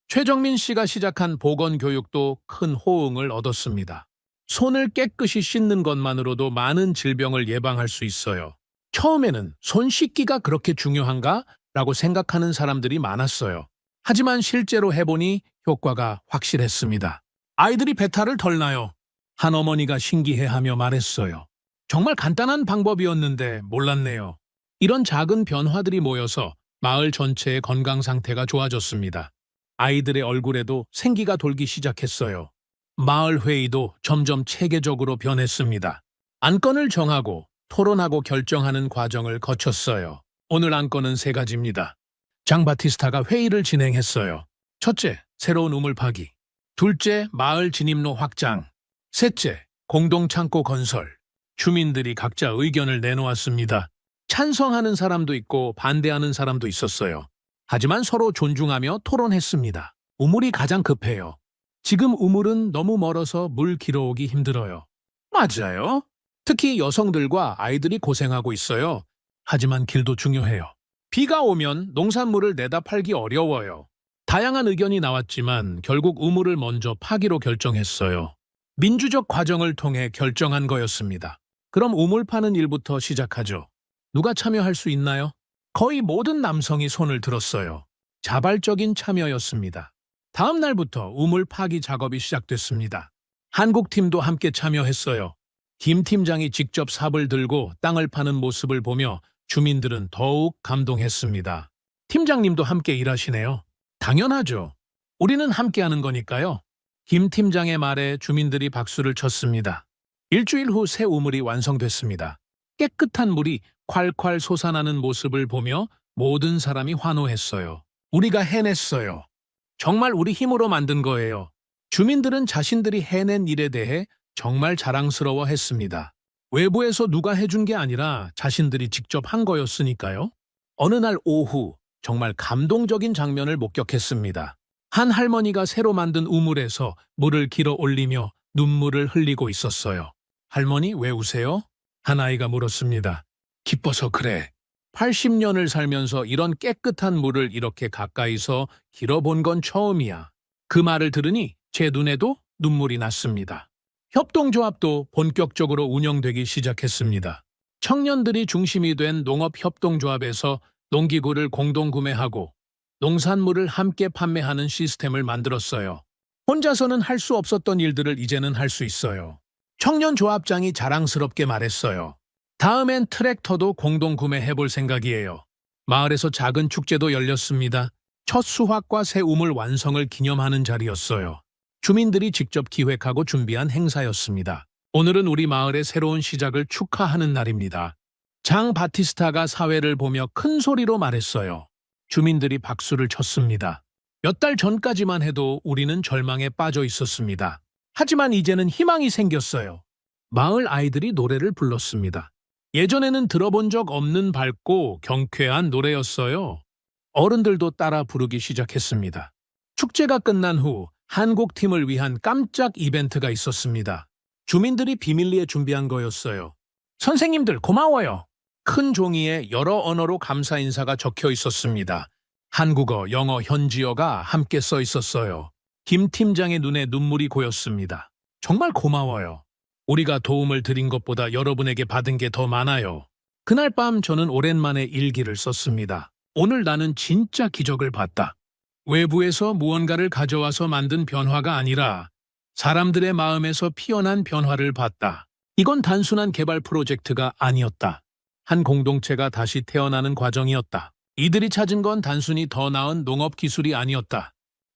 최정민 씨가 시작한 보건교육도 큰 호응을 얻었습니다. 손을 깨끗이 씻는 것만으로도 많은 질병을 예방할 수 있어요. 처음에는 손 씻기가 그렇게 중요한가? 라고 생각하는 사람들이 많았어요. 하지만 실제로 해보니 효과가 확실했습니다. 아이들이 배탈을 덜 나요. 한 어머니가 신기해하며 말했어요. 정말 간단한 방법이었는데 몰랐네요. 이런 작은 변화들이 모여서 마을 전체의 건강 상태가 좋아졌습니다. 아이들의 얼굴에도 생기가 돌기 시작했어요. 마을 회의도 점점 체계적으로 변했습니다. 안건을 정하고 토론하고 결정하는 과정을 거쳤어요. 오늘 안건은 3가지입니다. 장 바티스타가 회의를 진행했어요. 첫째, 새로운 우물 파기. 둘째, 마을 진입로 확장. 셋째, 공동창고 건설. 주민들이 각자 의견을 내놓았습니다. 찬성하는 사람도 있고 반대하는 사람도 있었어요. 하지만 서로 존중하며 토론했습니다. 우물이 가장 급해요. 지금 우물은 너무 멀어서 물 길어오기 힘들어요. 맞아요. 특히 여성들과 아이들이 고생하고 있어요. 하지만 길도 중요해요. 비가 오면 농산물을 내다 팔기 어려워요. 다양한 의견이 나왔지만 결국 우물을 먼저 파기로 결정했어요. 민주적 과정을 통해 결정한 거였습니다. 그럼 우물 파는 일부터 시작하죠. 누가 참여할 수 있나요? 거의 모든 남성이 손을 들었어요. 자발적인 참여였습니다. 다음 날부터 우물 파기 작업이 시작됐습니다. 한국팀도 함께 참여했어요. 김 팀장이 직접 삽을 들고 땅을 파는 모습을 보며 주민들은 더욱 감동했습니다. 팀장님도 함께 일하시네요. 당연하죠. 우리는 함께 하는 거니까요. 김 팀장의 말에 주민들이 박수를 쳤습니다. 일주일 후 새 우물이 완성됐습니다. 깨끗한 물이 콸콸 솟아나는 모습을 보며 모든 사람이 환호했어요. 우리가 해냈어요. 정말 우리 힘으로 만든 거예요. 주민들은 자신들이 해낸 일에 대해 정말 자랑스러워했습니다. 외부에서 누가 해준 게 아니라 자신들이 직접 한 거였으니까요. 어느 날 오후 정말 감동적인 장면을 목격했습니다. 한 할머니가 새로 만든 우물에서 물을 길어 올리며 눈물을 흘리고 있었어요. 할머니, 왜 우세요? 한 아이가 물었습니다. 기뻐서 그래. 80년을 살면서 이런 깨끗한 물을 이렇게 가까이서 길어본 건 처음이야. 그 말을 들으니 제 눈에도 눈물이 났습니다. 협동조합도 본격적으로 운영되기 시작했습니다. 청년들이 중심이 된 농업협동조합에서 농기구를 공동구매하고 농산물을 함께 판매하는 시스템을 만들었어요. 혼자서는 할 수 없었던 일들을 이제는 할 수 있어요. 청년조합장이 자랑스럽게 말했어요. 다음엔 트랙터도 공동구매해볼 생각이에요. 마을에서 작은 축제도 열렸습니다. 첫 수확과 새 우물 완성을 기념하는 자리였어요. 주민들이 직접 기획하고 준비한 행사였습니다. 오늘은 우리 마을의 새로운 시작을 축하하는 날입니다. 장 바티스타가 사회를 보며 큰 소리로 말했어요. 주민들이 박수를 쳤습니다. 몇 달 전까지만 해도 우리는 절망에 빠져 있었습니다. 하지만 이제는 희망이 생겼어요. 마을 아이들이 노래를 불렀습니다. 예전에는 들어본 적 없는 밝고 경쾌한 노래였어요. 어른들도 따라 부르기 시작했습니다. 축제가 끝난 후 한국팀을 위한 깜짝 이벤트가 있었습니다. 주민들이 비밀리에 준비한 거였어요. 선생님들 고마워요. 큰 종이에 여러 언어로 감사 인사가 적혀 있었습니다. 한국어, 영어, 현지어가 함께 써 있었어요. 김 팀장의 눈에 눈물이 고였습니다. 정말 고마워요. 우리가 도움을 드린 것보다 여러분에게 받은 게 더 많아요. 그날 밤 저는 오랜만에 일기를 썼습니다. 오늘 나는 진짜 기적을 봤다. 외부에서 무언가를 가져와서 만든 변화가 아니라 사람들의 마음에서 피어난 변화를 봤다. 이건 단순한 개발 프로젝트가 아니었다. 한 공동체가 다시 태어나는 과정이었다. 이들이 찾은 건 단순히 더 나은 농업 기술이 아니었다.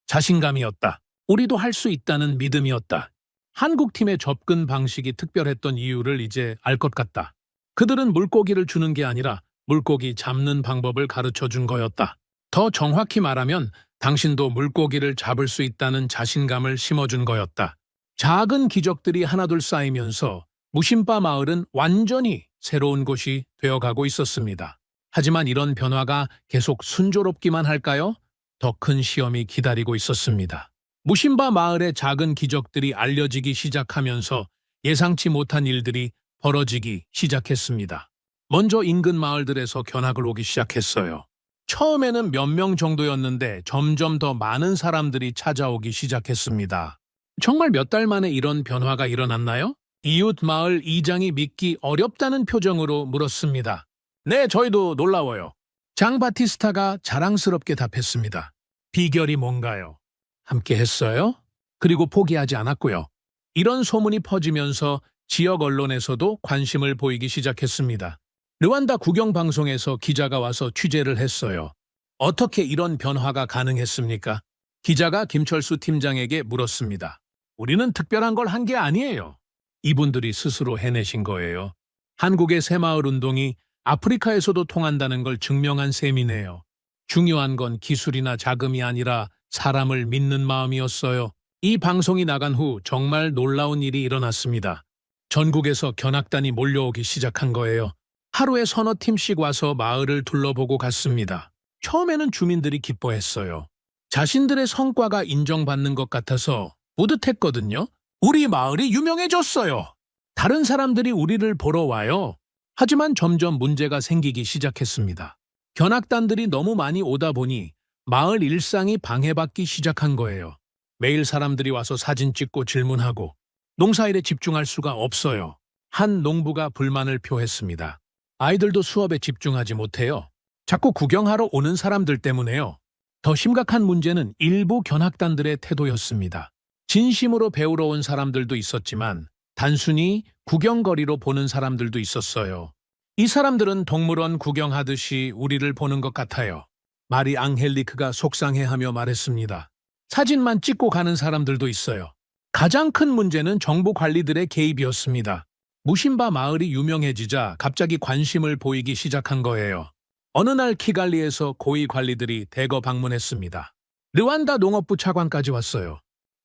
자신감이었다. 우리도 할 수 있다는 믿음이었다. 한국팀의 접근 방식이 특별했던 이유를 이제 알 것 같다. 그들은 물고기를 주는 게 아니라 물고기 잡는 방법을 가르쳐 준 거였다. 더 정확히 말하면 당신도 물고기를 잡을 수 있다는 자신감을 심어준 거였다. 작은 기적들이 하나둘 쌓이면서 무심바 마을은 완전히 새로운 곳이 되어가고 있었습니다. 하지만 이런 변화가 계속 순조롭기만 할까요? 더 큰 시험이 기다리고 있었습니다. 무심바 마을의 작은 기적들이 알려지기 시작하면서 예상치 못한 일들이 벌어지기 시작했습니다. 먼저 인근 마을들에서 견학을 오기 시작했어요. 처음에는 몇 명 정도였는데 점점 더 많은 사람들이 찾아오기 시작했습니다. 정말 몇 달 만에 이런 변화가 일어났나요? 이웃 마을 이장이 믿기 어렵다는 표정으로 물었습니다. 네, 저희도 놀라워요. 장 바티스타가 자랑스럽게 답했습니다. 비결이 뭔가요? 함께 했어요? 그리고 포기하지 않았고요. 이런 소문이 퍼지면서 지역 언론에서도 관심을 보이기 시작했습니다. 르완다 국영방송에서 기자가 와서 취재를 했어요. 어떻게 이런 변화가 가능했습니까? 기자가 김철수 팀장에게 물었습니다. 우리는 특별한 걸 한 게 아니에요. 이분들이 스스로 해내신 거예요. 한국의 새마을 운동이 아프리카에서도 통한다는 걸 증명한 셈이네요. 중요한 건 기술이나 자금이 아니라 사람을 믿는 마음이었어요. 이 방송이 나간 후 정말 놀라운 일이 일어났습니다. 전국에서 견학단이 몰려오기 시작한 거예요. 하루에 서너 팀씩 와서 마을을 둘러보고 갔습니다. 처음에는 주민들이 기뻐했어요. 자신들의 성과가 인정받는 것 같아서 뿌듯했거든요. 우리 마을이 유명해졌어요. 다른 사람들이 우리를 보러 와요. 하지만 점점 문제가 생기기 시작했습니다. 견학단들이 너무 많이 오다 보니 마을 일상이 방해받기 시작한 거예요. 매일 사람들이 와서 사진 찍고 질문하고 농사일에 집중할 수가 없어요. 한 농부가 불만을 표했습니다. 아이들도 수업에 집중하지 못해요. 자꾸 구경하러 오는 사람들 때문에요. 더 심각한 문제는 일부 견학단들의 태도였습니다. 진심으로 배우러 온 사람들도 있었지만 단순히 구경거리로 보는 사람들도 있었어요. 이 사람들은 동물원 구경하듯이 우리를 보는 것 같아요. 마리 앙헬리크가 속상해하며 말했습니다. 사진만 찍고 가는 사람들도 있어요. 가장 큰 문제는 정부 관리들의 개입이었습니다. 무심바 마을이 유명해지자 갑자기 관심을 보이기 시작한 거예요. 어느 날 키갈리에서 고위 관리들이 대거 방문했습니다. 르완다 농업부 차관까지 왔어요.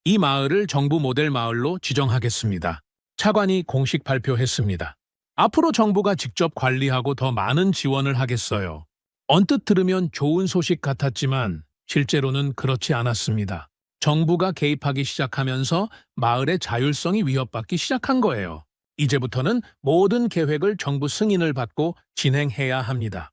이 마을을 정부 모델 마을로 지정하겠습니다. 차관이 공식 발표했습니다. 앞으로 정부가 직접 관리하고 더 많은 지원을 하겠어요. 언뜻 들으면 좋은 소식 같았지만 실제로는 그렇지 않았습니다. 정부가 개입하기 시작하면서 마을의 자율성이 위협받기 시작한 거예요. 이제부터는 모든 계획을 정부 승인을 받고 진행해야 합니다.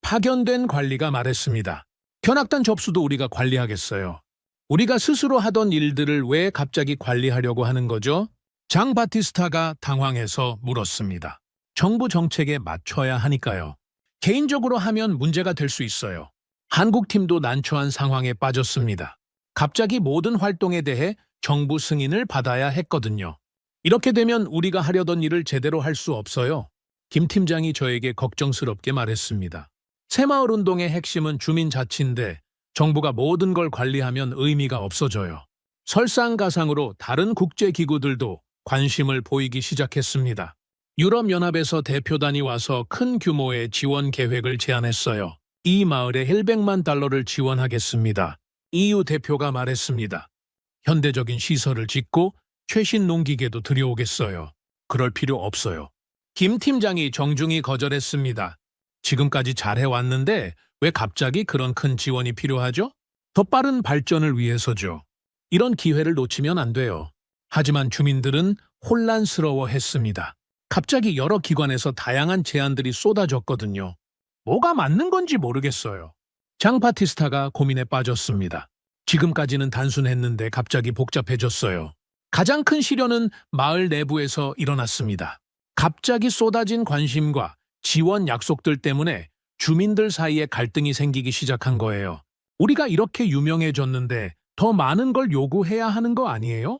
파견된 관리가 말했습니다. 견학단 접수도 우리가 관리하겠어요. 우리가 스스로 하던 일들을 왜 갑자기 관리하려고 하는 거죠? 장 바티스타가 당황해서 물었습니다. 정부 정책에 맞춰야 하니까요. 개인적으로 하면 문제가 될 수 있어요. 한국팀도 난처한 상황에 빠졌습니다. 갑자기 모든 활동에 대해 정부 승인을 받아야 했거든요. 이렇게 되면 우리가 하려던 일을 제대로 할 수 없어요. 김 팀장이 저에게 걱정스럽게 말했습니다. 새마을 운동의 핵심은 주민자치인데 정부가 모든 걸 관리하면 의미가 없어져요. 설상가상으로 다른 국제기구들도 관심을 보이기 시작했습니다. 유럽연합에서 대표단이 와서 큰 규모의 지원 계획을 제안했어요. 이 마을에 100만 달러를 지원하겠습니다. EU 대표가 말했습니다. 현대적인 시설을 짓고 최신 농기계도 들여오겠어요. 그럴 필요 없어요. 김 팀장이 정중히 거절했습니다. 지금까지 잘해왔는데 왜 갑자기 그런 큰 지원이 필요하죠? 더 빠른 발전을 위해서죠. 이런 기회를 놓치면 안 돼요. 하지만 주민들은 혼란스러워했습니다. 갑자기 여러 기관에서 다양한 제안들이 쏟아졌거든요. 뭐가 맞는 건지 모르겠어요. 장 바티스타가 고민에 빠졌습니다. 지금까지는 단순했는데 갑자기 복잡해졌어요. 가장 큰 시련은 마을 내부에서 일어났습니다. 갑자기 쏟아진 관심과 지원 약속들 때문에 주민들 사이에 갈등이 생기기 시작한 거예요. 우리가 이렇게 유명해졌는데 더 많은 걸 요구해야 하는 거 아니에요?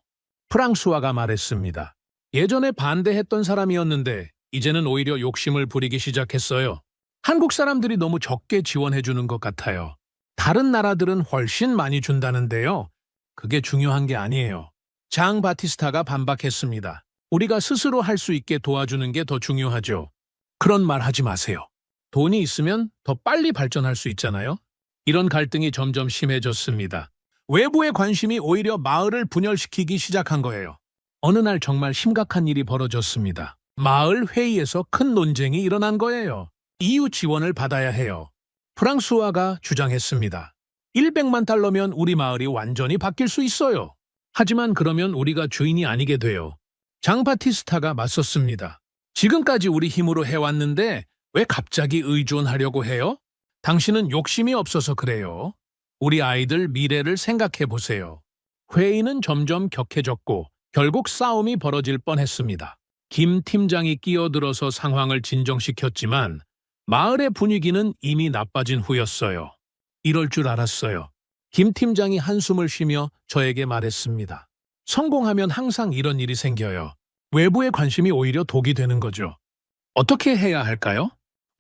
프랑수아가 말했습니다. 예전에 반대했던 사람이었는데 이제는 오히려 욕심을 부리기 시작했어요. 한국 사람들이 너무 적게 지원해주는 것 같아요. 다른 나라들은 훨씬 많이 준다는데요. 그게 중요한 게 아니에요. 장 바티스타가 반박했습니다. 우리가 스스로 할 수 있게 도와주는 게 더 중요하죠. 그런 말 하지 마세요. 돈이 있으면 더 빨리 발전할 수 있잖아요. 이런 갈등이 점점 심해졌습니다. 외부의 관심이 오히려 마을을 분열시키기 시작한 거예요. 어느 날 정말 심각한 일이 벌어졌습니다. 마을 회의에서 큰 논쟁이 일어난 거예요. EU 지원을 받아야 해요. 프랑수아가 주장했습니다. 100만 달러면 우리 마을이 완전히 바뀔 수 있어요. 하지만 그러면 우리가 주인이 아니게 돼요. 장 바티스타가 맞섰습니다. 지금까지 우리 힘으로 해왔는데 왜 갑자기 의존하려고 해요? 당신은 욕심이 없어서 그래요. 우리 아이들 미래를 생각해 보세요. 회의는 점점 격해졌고 결국 싸움이 벌어질 뻔했습니다. 김 팀장이 끼어들어서 상황을 진정시켰지만 마을의 분위기는 이미 나빠진 후였어요. 이럴 줄 알았어요. 김 팀장이 한숨을 쉬며 저에게 말했습니다. 성공하면 항상 이런 일이 생겨요. 외부의 관심이 오히려 독이 되는 거죠. 어떻게 해야 할까요?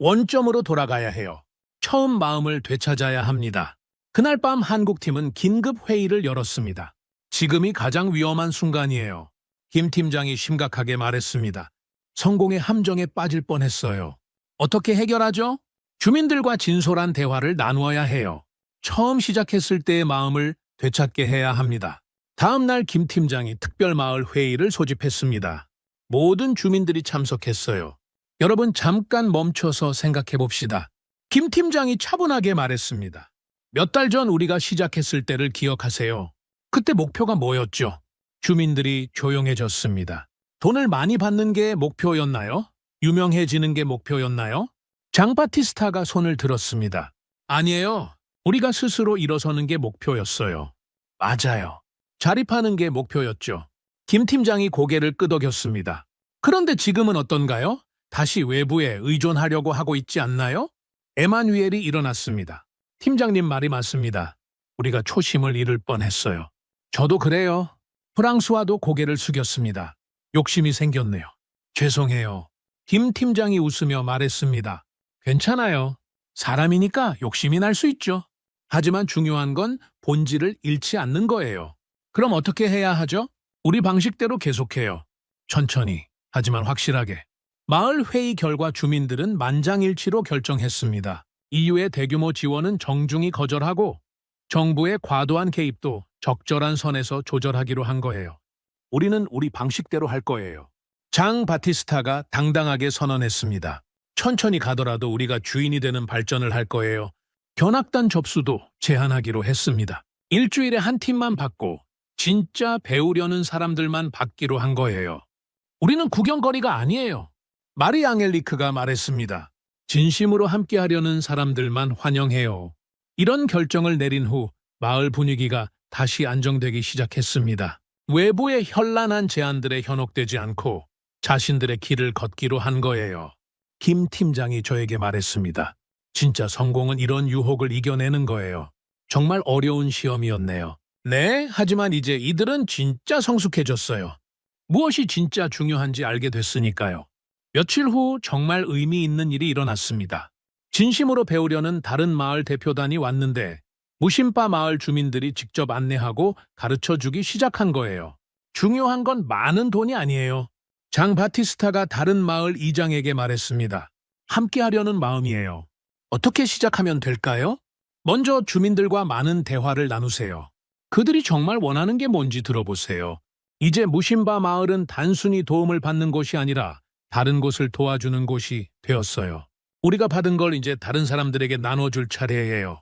원점으로 돌아가야 해요. 처음 마음을 되찾아야 합니다. 그날 밤 한국팀은 긴급 회의를 열었습니다. 지금이 가장 위험한 순간이에요. 김 팀장이 심각하게 말했습니다. 성공의 함정에 빠질 뻔했어요. 어떻게 해결하죠? 주민들과 진솔한 대화를 나누어야 해요. 처음 시작했을 때의 마음을 되찾게 해야 합니다. 다음 날 김 팀장이 특별마을 회의를 소집했습니다. 모든 주민들이 참석했어요. 여러분 잠깐 멈춰서 생각해 봅시다. 김 팀장이 차분하게 말했습니다. 몇 달 전 우리가 시작했을 때를 기억하세요. 그때 목표가 뭐였죠? 주민들이 조용해졌습니다. 돈을 많이 받는 게 목표였나요? 유명해지는 게 목표였나요? 장 바티스타가 손을 들었습니다. 아니에요. 우리가 스스로 일어서는 게 목표였어요. 맞아요. 자립하는 게 목표였죠. 김 팀장이 고개를 끄덕였습니다. 그런데 지금은 어떤가요? 다시 외부에 의존하려고 하고 있지 않나요? 에마뉴엘이 일어났습니다. 팀장님 말이 맞습니다. 우리가 초심을 잃을 뻔했어요. 저도 그래요. 프랑스와도 고개를 숙였습니다. 욕심이 생겼네요. 죄송해요. 김 팀장이 웃으며 말했습니다. 괜찮아요. 사람이니까 욕심이 날 수 있죠. 하지만 중요한 건 본질을 잃지 않는 거예요. 그럼 어떻게 해야 하죠? 우리 방식대로 계속해요. 천천히, 하지만 확실하게. 마을 회의 결과 주민들은 만장일치로 결정했습니다. EU의 대규모 지원은 정중히 거절하고 정부의 과도한 개입도 적절한 선에서 조절하기로 한 거예요. 우리는 우리 방식대로 할 거예요. 장 바티스타가 당당하게 선언했습니다. 천천히 가더라도 우리가 주인이 되는 발전을 할 거예요. 견학단 접수도 제한하기로 했습니다. 일주일에 한 팀만 받고 진짜 배우려는 사람들만 받기로 한 거예요. 우리는 구경거리가 아니에요. 마리 앙헬리크가 말했습니다. 진심으로 함께하려는 사람들만 환영해요. 이런 결정을 내린 후 마을 분위기가 다시 안정되기 시작했습니다. 외부의 현란한 제안들에 현혹되지 않고 자신들의 길을 걷기로 한 거예요. 김 팀장이 저에게 말했습니다. 진짜 성공은 이런 유혹을 이겨내는 거예요. 정말 어려운 시험이었네요. 네, 하지만 이제 이들은 진짜 성숙해졌어요. 무엇이 진짜 중요한지 알게 됐으니까요. 며칠 후 정말 의미 있는 일이 일어났습니다. 진심으로 배우려는 다른 마을 대표단이 왔는데 무심바 마을 주민들이 직접 안내하고 가르쳐주기 시작한 거예요. 중요한 건 많은 돈이 아니에요. 장 바티스타가 다른 마을 이장에게 말했습니다. 함께하려는 마음이에요. 어떻게 시작하면 될까요? 먼저 주민들과 많은 대화를 나누세요. 그들이 정말 원하는 게 뭔지 들어보세요. 이제 무심바 마을은 단순히 도움을 받는 곳이 아니라 다른 곳을 도와주는 곳이 되었어요. 우리가 받은 걸 이제 다른 사람들에게 나눠줄 차례예요.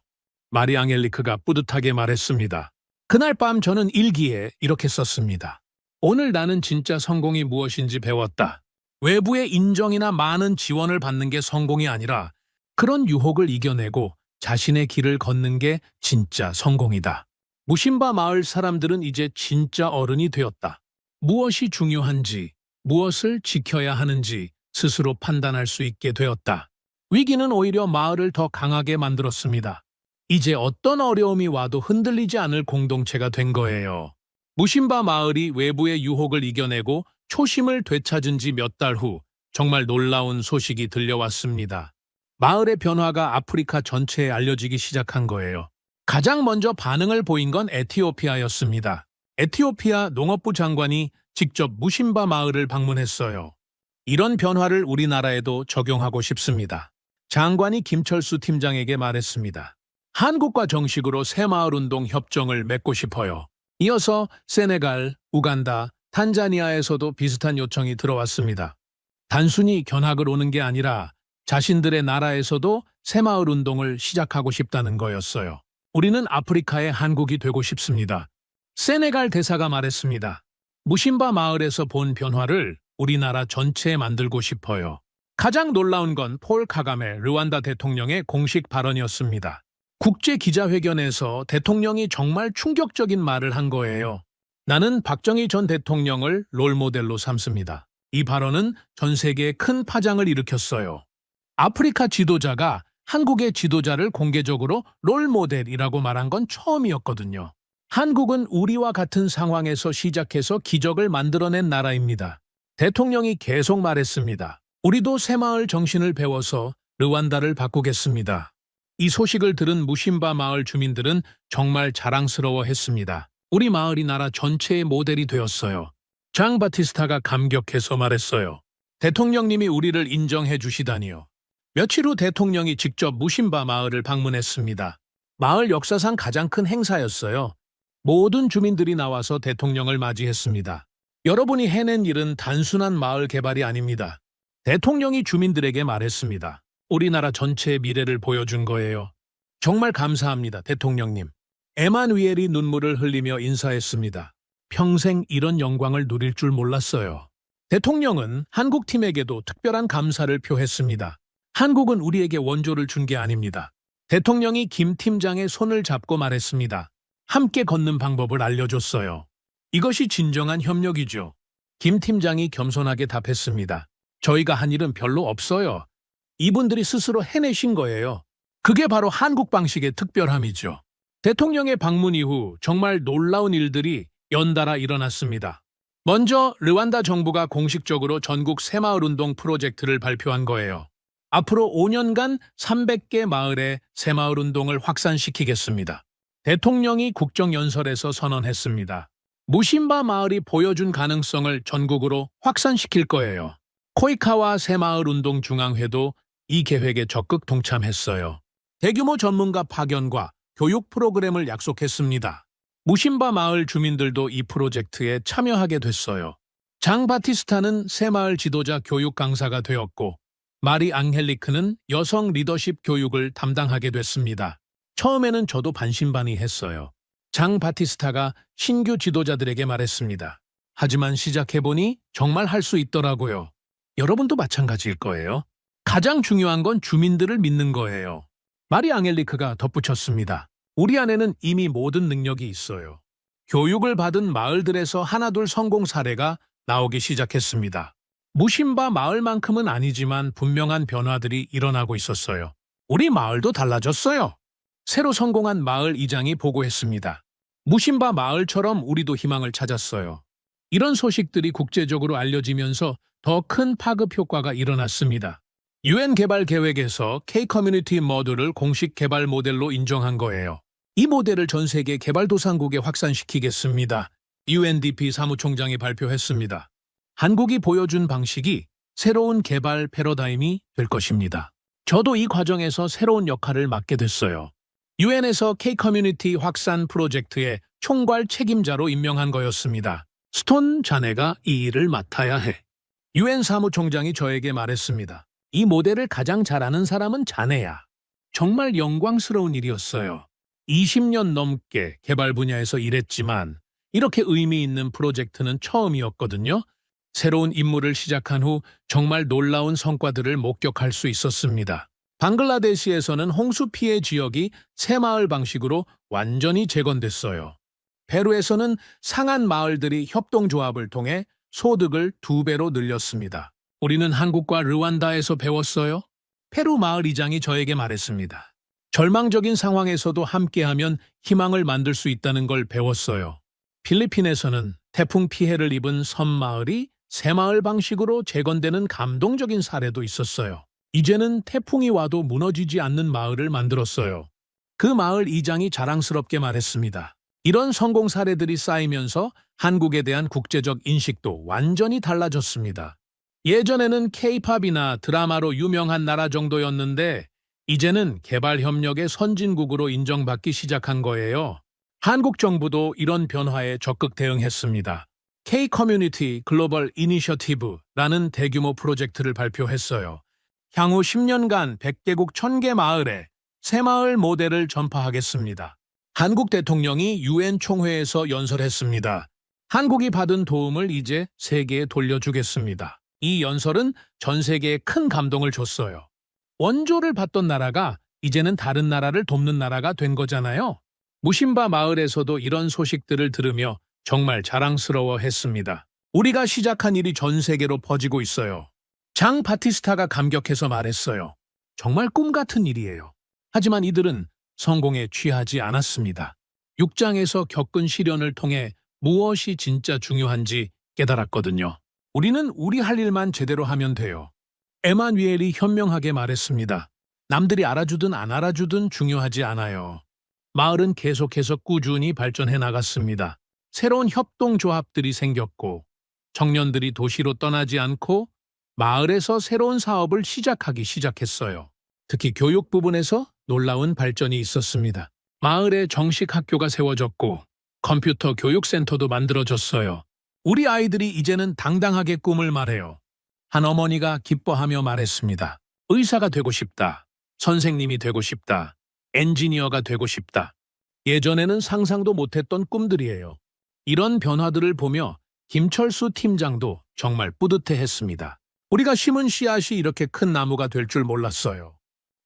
마리 앙헬리크가 뿌듯하게 말했습니다. 그날 밤 저는 일기에 이렇게 썼습니다. 오늘 나는 진짜 성공이 무엇인지 배웠다. 외부의 인정이나 많은 지원을 받는 게 성공이 아니라 그런 유혹을 이겨내고 자신의 길을 걷는 게 진짜 성공이다. 무심바 마을 사람들은 이제 진짜 어른이 되었다. 무엇이 중요한지, 무엇을 지켜야 하는지 스스로 판단할 수 있게 되었다. 위기는 오히려 마을을 더 강하게 만들었습니다. 이제 어떤 어려움이 와도 흔들리지 않을 공동체가 된 거예요. 무심바 마을이 외부의 유혹을 이겨내고 초심을 되찾은 지 몇 달 후 정말 놀라운 소식이 들려왔습니다. 마을의 변화가 아프리카 전체에 알려지기 시작한 거예요. 가장 먼저 반응을 보인 건 에티오피아였습니다. 에티오피아 농업부 장관이 직접 무심바 마을을 방문했어요. 이런 변화를 우리나라에도 적용하고 싶습니다. 장관이 김철수 팀장에게 말했습니다. 한국과 정식으로 새마을운동 협정을 맺고 싶어요. 이어서 세네갈, 우간다, 탄자니아에서도 비슷한 요청이 들어왔습니다. 단순히 견학을 오는 게 아니라 자신들의 나라에서도 새마을운동을 시작하고 싶다는 거였어요. 우리는 아프리카의 한국이 되고 싶습니다. 세네갈 대사가 말했습니다. 무심바 마을에서 본 변화를 우리나라 전체에 만들고 싶어요. 가장 놀라운 건 폴 카가메 르완다 대통령의 공식 발언이었습니다. 국제 기자회견에서 대통령이 정말 충격적인 말을 한 거예요. 나는 박정희 전 대통령을 롤모델로 삼습니다. 이 발언은 전 세계에 큰 파장을 일으켰어요. 아프리카 지도자가 한국의 지도자를 공개적으로 롤모델이라고 말한 건 처음이었거든요. 한국은 우리와 같은 상황에서 시작해서 기적을 만들어낸 나라입니다. 대통령이 계속 말했습니다. 우리도 새마을 정신을 배워서 르완다를 바꾸겠습니다. 이 소식을 들은 무심바 마을 주민들은 정말 자랑스러워했습니다. 우리 마을이 나라 전체의 모델이 되었어요. 장 바티스타가 감격해서 말했어요. 대통령님이 우리를 인정해 주시다니요. 며칠 후 대통령이 직접 무심바 마을을 방문했습니다. 마을 역사상 가장 큰 행사였어요. 모든 주민들이 나와서 대통령을 맞이했습니다. 여러분이 해낸 일은 단순한 마을 개발이 아닙니다. 대통령이 주민들에게 말했습니다. 우리나라 전체의 미래를 보여준 거예요. 정말 감사합니다, 대통령님. 에마누엘이 눈물을 흘리며 인사했습니다. 평생 이런 영광을 누릴 줄 몰랐어요. 대통령은 한국팀에게도 특별한 감사를 표했습니다. 한국은 우리에게 원조를 준 게 아닙니다. 대통령이 김 팀장의 손을 잡고 말했습니다. 함께 걷는 방법을 알려줬어요. 이것이 진정한 협력이죠. 김 팀장이 겸손하게 답했습니다. 저희가 한 일은 별로 없어요. 이분들이 스스로 해내신 거예요. 그게 바로 한국 방식의 특별함이죠. 대통령의 방문 이후 정말 놀라운 일들이 연달아 일어났습니다. 먼저 르완다 정부가 공식적으로 전국 새마을운동 프로젝트를 발표한 거예요. 앞으로 5년간 300개 마을에 새마을운동을 확산시키겠습니다. 대통령이 국정연설에서 선언했습니다. 무심바 마을이 보여준 가능성을 전국으로 확산시킬 거예요. 코이카와 새마을운동 중앙회도 이 계획에 적극 동참했어요. 대규모 전문가 파견과 교육 프로그램을 약속했습니다. 무심바 마을 주민들도 이 프로젝트에 참여하게 됐어요. 장 바티스타는 새마을 지도자 교육 강사가 되었고 마리 앙헬리크는 여성 리더십 교육을 담당하게 됐습니다. 처음에는 저도 반신반의했어요. 장 바티스타가 신규 지도자들에게 말했습니다. 하지만 시작해보니 정말 할 수 있더라고요. 여러분도 마찬가지일 거예요. 가장 중요한 건 주민들을 믿는 거예요. 마리 앙헬리크가 덧붙였습니다. 우리 안에는 이미 모든 능력이 있어요. 교육을 받은 마을들에서 하나둘 성공 사례가 나오기 시작했습니다. 무심바 마을만큼은 아니지만 분명한 변화들이 일어나고 있었어요. 우리 마을도 달라졌어요. 새로 성공한 마을 이장이 보고했습니다. 무심바 마을처럼 우리도 희망을 찾았어요. 이런 소식들이 국제적으로 알려지면서 더 큰 파급 효과가 일어났습니다. UN 개발 계획에서 K 커뮤니티 모델을 공식 개발 모델로 인정한 거예요. 이 모델을 전 세계 개발도상국에 확산시키겠습니다. UNDP 사무총장이 발표했습니다. 한국이 보여준 방식이 새로운 개발 패러다임이 될 것입니다. 저도 이 과정에서 새로운 역할을 맡게 됐어요. UN에서 K 커뮤니티 확산 프로젝트의 총괄 책임자로 임명한 거였습니다. 스톤 자네가 이 일을 맡아야 해. UN 사무총장이 저에게 말했습니다. 이 모델을 가장 잘하는 사람은 자네야. 정말 영광스러운 일이었어요. 20년 넘게 개발 분야에서 일했지만 이렇게 의미 있는 프로젝트는 처음이었거든요. 새로운 임무를 시작한 후 정말 놀라운 성과들을 목격할 수 있었습니다. 방글라데시에서는 홍수 피해 지역이 새마을 방식으로 완전히 재건됐어요. 페루에서는 상한 마을들이 협동조합을 통해 소득을 2배로 늘렸습니다. 우리는 한국과 르완다에서 배웠어요. 페루 마을 이장이 저에게 말했습니다. 절망적인 상황에서도 함께하면 희망을 만들 수 있다는 걸 배웠어요. 필리핀에서는 태풍 피해를 입은 섬마을이 새마을 방식으로 재건되는 감동적인 사례도 있었어요. 이제는 태풍이 와도 무너지지 않는 마을을 만들었어요. 그 마을 이장이 자랑스럽게 말했습니다. 이런 성공 사례들이 쌓이면서 한국에 대한 국제적 인식도 완전히 달라졌습니다. 예전에는 K-팝이나 드라마로 유명한 나라 정도였는데 이제는 개발협력의 선진국으로 인정받기 시작한 거예요. 한국 정부도 이런 변화에 적극 대응했습니다. K-커뮤니티 글로벌 이니셔티브라는 대규모 프로젝트를 발표했어요. 향후 10년간 100개국 1000개 마을에 새마을 모델을 전파하겠습니다. 한국 대통령이 UN 총회에서 연설했습니다. 한국이 받은 도움을 이제 세계에 돌려주겠습니다. 이 연설은 전 세계에 큰 감동을 줬어요. 원조를 받던 나라가 이제는 다른 나라를 돕는 나라가 된 거잖아요. 무심바 마을에서도 이런 소식들을 들으며 정말 자랑스러워했습니다. 우리가 시작한 일이 전 세계로 퍼지고 있어요. 장 바티스타가 감격해서 말했어요. 정말 꿈 같은 일이에요. 하지만 이들은 성공에 취하지 않았습니다. 6장에서 겪은 시련을 통해 무엇이 진짜 중요한지 깨달았거든요. 우리는 우리 할 일만 제대로 하면 돼요. 에마뉘엘이 현명하게 말했습니다. 남들이 알아주든 안 알아주든 중요하지 않아요. 마을은 계속해서 꾸준히 발전해 나갔습니다. 새로운 협동조합들이 생겼고 청년들이 도시로 떠나지 않고 마을에서 새로운 사업을 시작했어요. 특히 교육 부분에서 놀라운 발전이 있었습니다. 마을에 정식 학교가 세워졌고 컴퓨터 교육센터도 만들어졌어요. 우리 아이들이 이제는 당당하게 꿈을 말해요. 한 어머니가 기뻐하며 말했습니다. 의사가 되고 싶다. 선생님이 되고 싶다. 엔지니어가 되고 싶다. 예전에는 상상도 못했던 꿈들이에요. 이런 변화들을 보며 김철수 팀장도 정말 뿌듯해했습니다. 우리가 심은 씨앗이 이렇게 큰 나무가 될 줄 몰랐어요.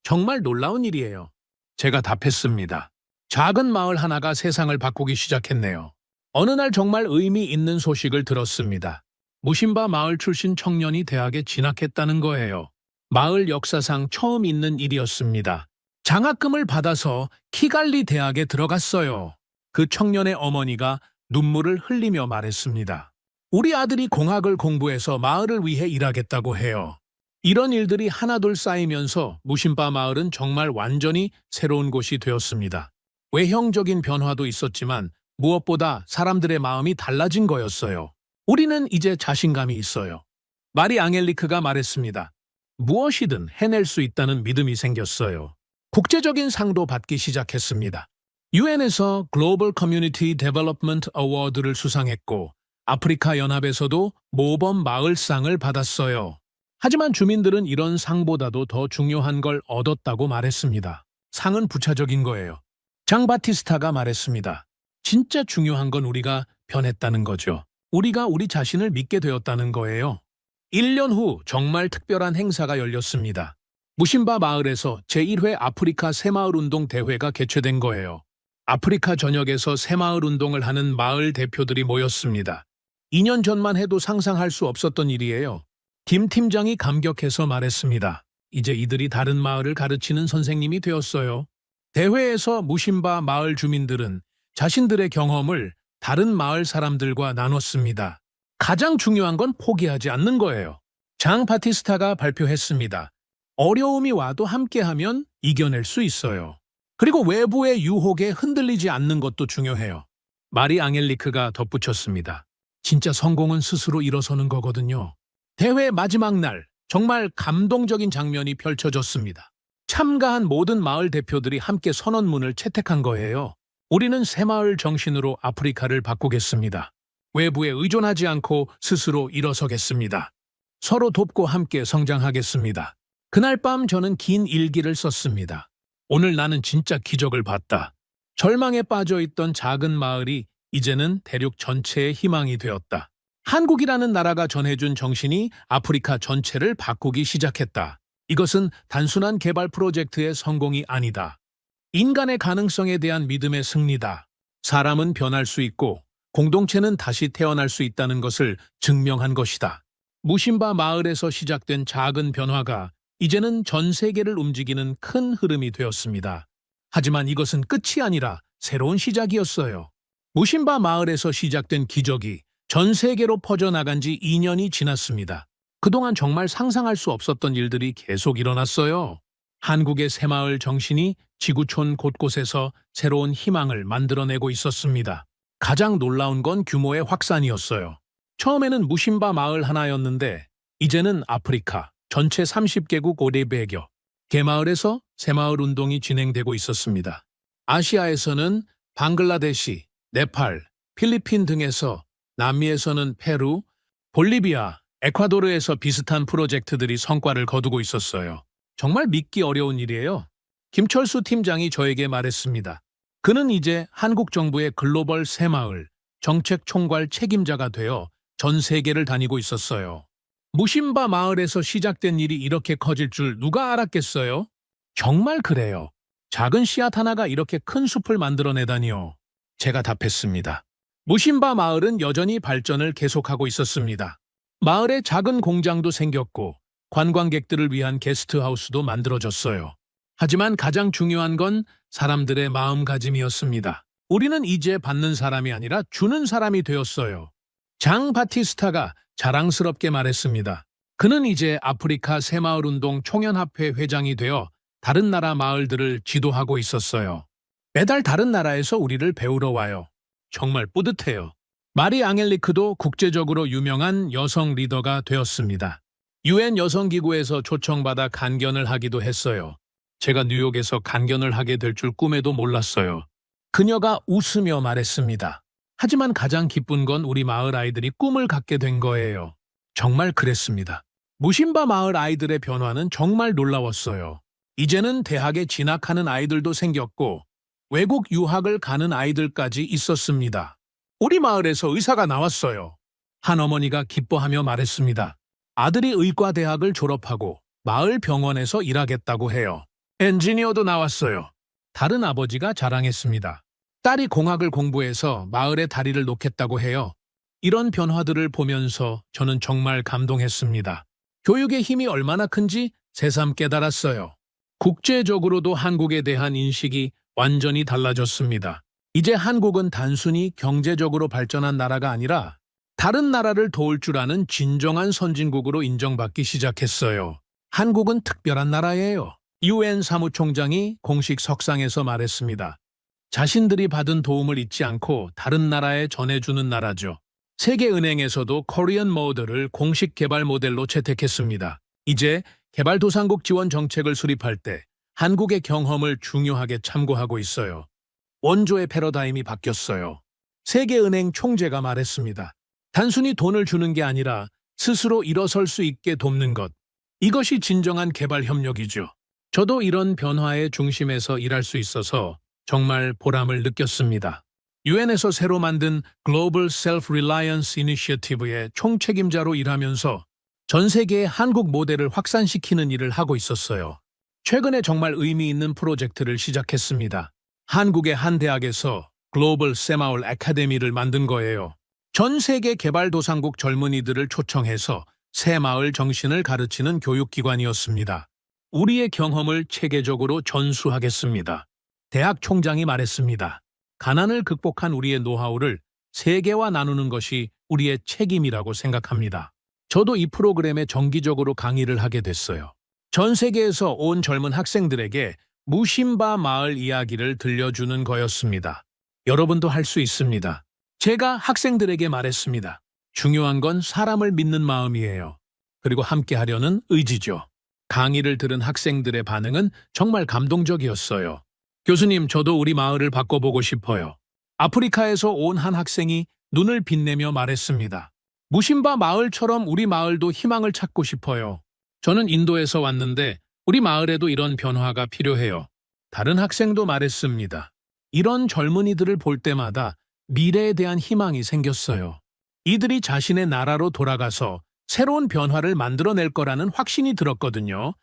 정말 놀라운 일이에요. 제가 답했습니다. 작은 마을 하나가 세상을 바꾸기 시작했네요. 어느 날 정말 의미 있는 소식을 들었습니다. 무심바 마을 출신 청년이 대학에 진학했다는 거예요. 마을 역사상 처음 있는 일이었습니다. 장학금을 받아서 키갈리 대학에 들어갔어요. 그 청년의 어머니가 눈물을 흘리며 말했습니다. 우리 아들이 공학을 공부해서 마을을 위해 일하겠다고 해요. 이런 일들이 하나둘 쌓이면서 무심바 마을은 정말 완전히 새로운 곳이 되었습니다. 외형적인 변화도 있었지만 무엇보다 사람들의 마음이 달라진 거였어요. 우리는 이제 자신감이 있어요. 마리 앙헬리크가 말했습니다. 무엇이든 해낼 수 있다는 믿음이 생겼어요. 국제적인 상도 받기 시작했습니다. UN에서 글로벌 커뮤니티 데벨롭먼트 어워드를 수상했고 아프리카 연합에서도 모범 마을상을 받았어요. 하지만 주민들은 이런 상보다도 더 중요한 걸 얻었다고 말했습니다. 상은 부차적인 거예요. 장 바티스타가 말했습니다. 진짜 중요한 건 우리가 변했다는 거죠. 우리가 우리 자신을 믿게 되었다는 거예요. 1년 후 정말 특별한 행사가 열렸습니다. 무심바 마을에서 제1회 아프리카 새마을운동 대회가 개최된 거예요. 아프리카 전역에서 새마을 운동을 하는 마을 대표들이 모였습니다. 2년 전만 해도 상상할 수 없었던 일이에요. 김 팀장이 감격해서 말했습니다. 이제 이들이 다른 마을을 가르치는 선생님이 되었어요. 대회에서 무심바 마을 주민들은 자신들의 경험을 다른 마을 사람들과 나눴습니다. 가장 중요한 건 포기하지 않는 거예요. 장 바티스타가 발표했습니다. 어려움이 와도 함께하면 이겨낼 수 있어요. 그리고 외부의 유혹에 흔들리지 않는 것도 중요해요. 마리 앙헬리크가 덧붙였습니다. 진짜 성공은 스스로 일어서는 거거든요. 대회 마지막 날 정말 감동적인 장면이 펼쳐졌습니다. 참가한 모든 마을 대표들이 함께 선언문을 채택한 거예요. 우리는 새마을 정신으로 아프리카를 바꾸겠습니다. 외부에 의존하지 않고 스스로 일어서겠습니다. 서로 돕고 함께 성장하겠습니다. 그날 밤 저는 긴 일기를 썼습니다. 오늘 나는 진짜 기적을 봤다. 절망에 빠져있던 작은 마을이 이제는 대륙 전체의 희망이 되었다. 한국이라는 나라가 전해준 정신이 아프리카 전체를 바꾸기 시작했다. 이것은 단순한 개발 프로젝트의 성공이 아니다. 인간의 가능성에 대한 믿음의 승리다. 사람은 변할 수 있고 공동체는 다시 태어날 수 있다는 것을 증명한 것이다. 무심바 마을에서 시작된 작은 변화가 이제는 전 세계를 움직이는 큰 흐름이 되었습니다. 하지만 이것은 끝이 아니라 새로운 시작이었어요. 무심바 마을에서 시작된 기적이 전 세계로 퍼져나간 지 2년이 지났습니다. 그동안 정말 상상할 수 없었던 일들이 계속 일어났어요. 한국의 새마을 정신이 지구촌 곳곳에서 새로운 희망을 만들어내고 있었습니다. 가장 놀라운 건 규모의 확산이었어요. 처음에는 무심바 마을 하나였는데 이제는 아프리카 전체 30개국 500여 개 마을에서 새마을 운동이 진행되고 있었습니다. 아시아에서는 방글라데시, 네팔, 필리핀 등에서, 남미에서는 페루, 볼리비아, 에콰도르에서 비슷한 프로젝트들이 성과를 거두고 있었어요. 정말 믿기 어려운 일이에요. 김철수 팀장이 저에게 말했습니다. 그는 이제 한국 정부의 글로벌 새마을 정책 총괄 책임자가 되어 전 세계를 다니고 있었어요. 무심바 마을에서 시작된 일이 이렇게 커질 줄 누가 알았겠어요? 정말 그래요. 작은 씨앗 하나가 이렇게 큰 숲을 만들어내다니요. 제가 답했습니다. 무심바 마을은 여전히 발전을 계속하고 있었습니다. 마을에 작은 공장도 생겼고 관광객들을 위한 게스트하우스도 만들어졌어요. 하지만 가장 중요한 건 사람들의 마음가짐이었습니다. 우리는 이제 받는 사람이 아니라 주는 사람이 되었어요. 장 바티스타가 자랑스럽게 말했습니다. 그는 이제 아프리카 새마을운동 총연합회 회장이 되어 다른 나라 마을들을 지도하고 있었어요. 매달 다른 나라에서 우리를 배우러 와요. 정말 뿌듯해요. 마리 앙헬리크도 국제적으로 유명한 여성 리더가 되었습니다. UN 여성기구에서 초청받아 간견을 하기도 했어요. 제가 뉴욕에서 간견을 하게 될 줄 꿈에도 몰랐어요. 그녀가 웃으며 말했습니다. 하지만 가장 기쁜 건 우리 마을 아이들이 꿈을 갖게 된 거예요. 정말 그랬습니다. 무심바 마을 아이들의 변화는 정말 놀라웠어요. 이제는 대학에 진학하는 아이들도 생겼고 외국 유학을 가는 아이들까지 있었습니다. 우리 마을에서 의사가 나왔어요. 한 어머니가 기뻐하며 말했습니다. 아들이 의과대학을 졸업하고 마을 병원에서 일하겠다고 해요. 엔지니어도 나왔어요. 다른 아버지가 자랑했습니다. 딸이 공학을 공부해서 마을에 다리를 놓겠다고 해요. 이런 변화들을 보면서 저는 정말 감동했습니다. 교육의 힘이 얼마나 큰지 새삼 깨달았어요. 국제적으로도 한국에 대한 인식이 완전히 달라졌습니다. 이제 한국은 단순히 경제적으로 발전한 나라가 아니라 다른 나라를 도울 줄 아는 진정한 선진국으로 인정받기 시작했어요. 한국은 특별한 나라예요. UN 사무총장이 공식 석상에서 말했습니다. 자신들이 받은 도움을 잊지 않고 다른 나라에 전해주는 나라죠. 세계은행에서도 코리안 모델을 공식 개발 모델로 채택했습니다. 이제 개발도상국 지원 정책을 수립할 때 한국의 경험을 중요하게 참고하고 있어요. 원조의 패러다임이 바뀌었어요. 세계은행 총재가 말했습니다. 단순히 돈을 주는 게 아니라 스스로 일어설 수 있게 돕는 것. 이것이 진정한 개발 협력이죠. 저도 이런 변화의 중심에서 일할 수 있어서 정말 보람을 느꼈습니다. 유엔에서 새로 만든 Global Self-Reliance Initiative의 총책임자로 일하면서 전 세계의 한국 모델을 확산시키는 일을 하고 있었어요. 최근에 정말 의미 있는 프로젝트를 시작했습니다. 한국의 한 대학에서 글로벌 새마을 아카데미를 만든 거예요. 전 세계 개발도상국 젊은이들을 초청해서 새마을 정신을 가르치는 교육기관이었습니다. 우리의 경험을 체계적으로 전수하겠습니다. 대학 총장이 말했습니다. 가난을 극복한 우리의 노하우를 세계와 나누는 것이 우리의 책임이라고 생각합니다. 저도 이 프로그램에 정기적으로 강의를 하게 됐어요. 전 세계에서 온 젊은 학생들에게 무심바 마을 이야기를 들려주는 거였습니다. 여러분도 할 수 있습니다. 제가 학생들에게 말했습니다. 중요한 건 사람을 믿는 마음이에요. 그리고 함께 하려는 의지죠. 강의를 들은 학생들의 반응은 정말 감동적이었어요. 교수님, 저도 우리 마을을 바꿔보고 싶어요. 아프리카에서 온 한 학생이 눈을 빛내며 말했습니다. 무심바 마을처럼 우리 마을도 희망을 찾고 싶어요. 저는 인도에서 왔는데 우리 마을에도 이런 변화가 필요해요. 다른 학생도 말했습니다. 이런 젊은이들을 볼 때마다 미래에 대한 희망이 생겼어요. 이들이 자신의 나라로 돌아가서 새로운 변화를 만들어낼 거라는 확신이 들었거든요.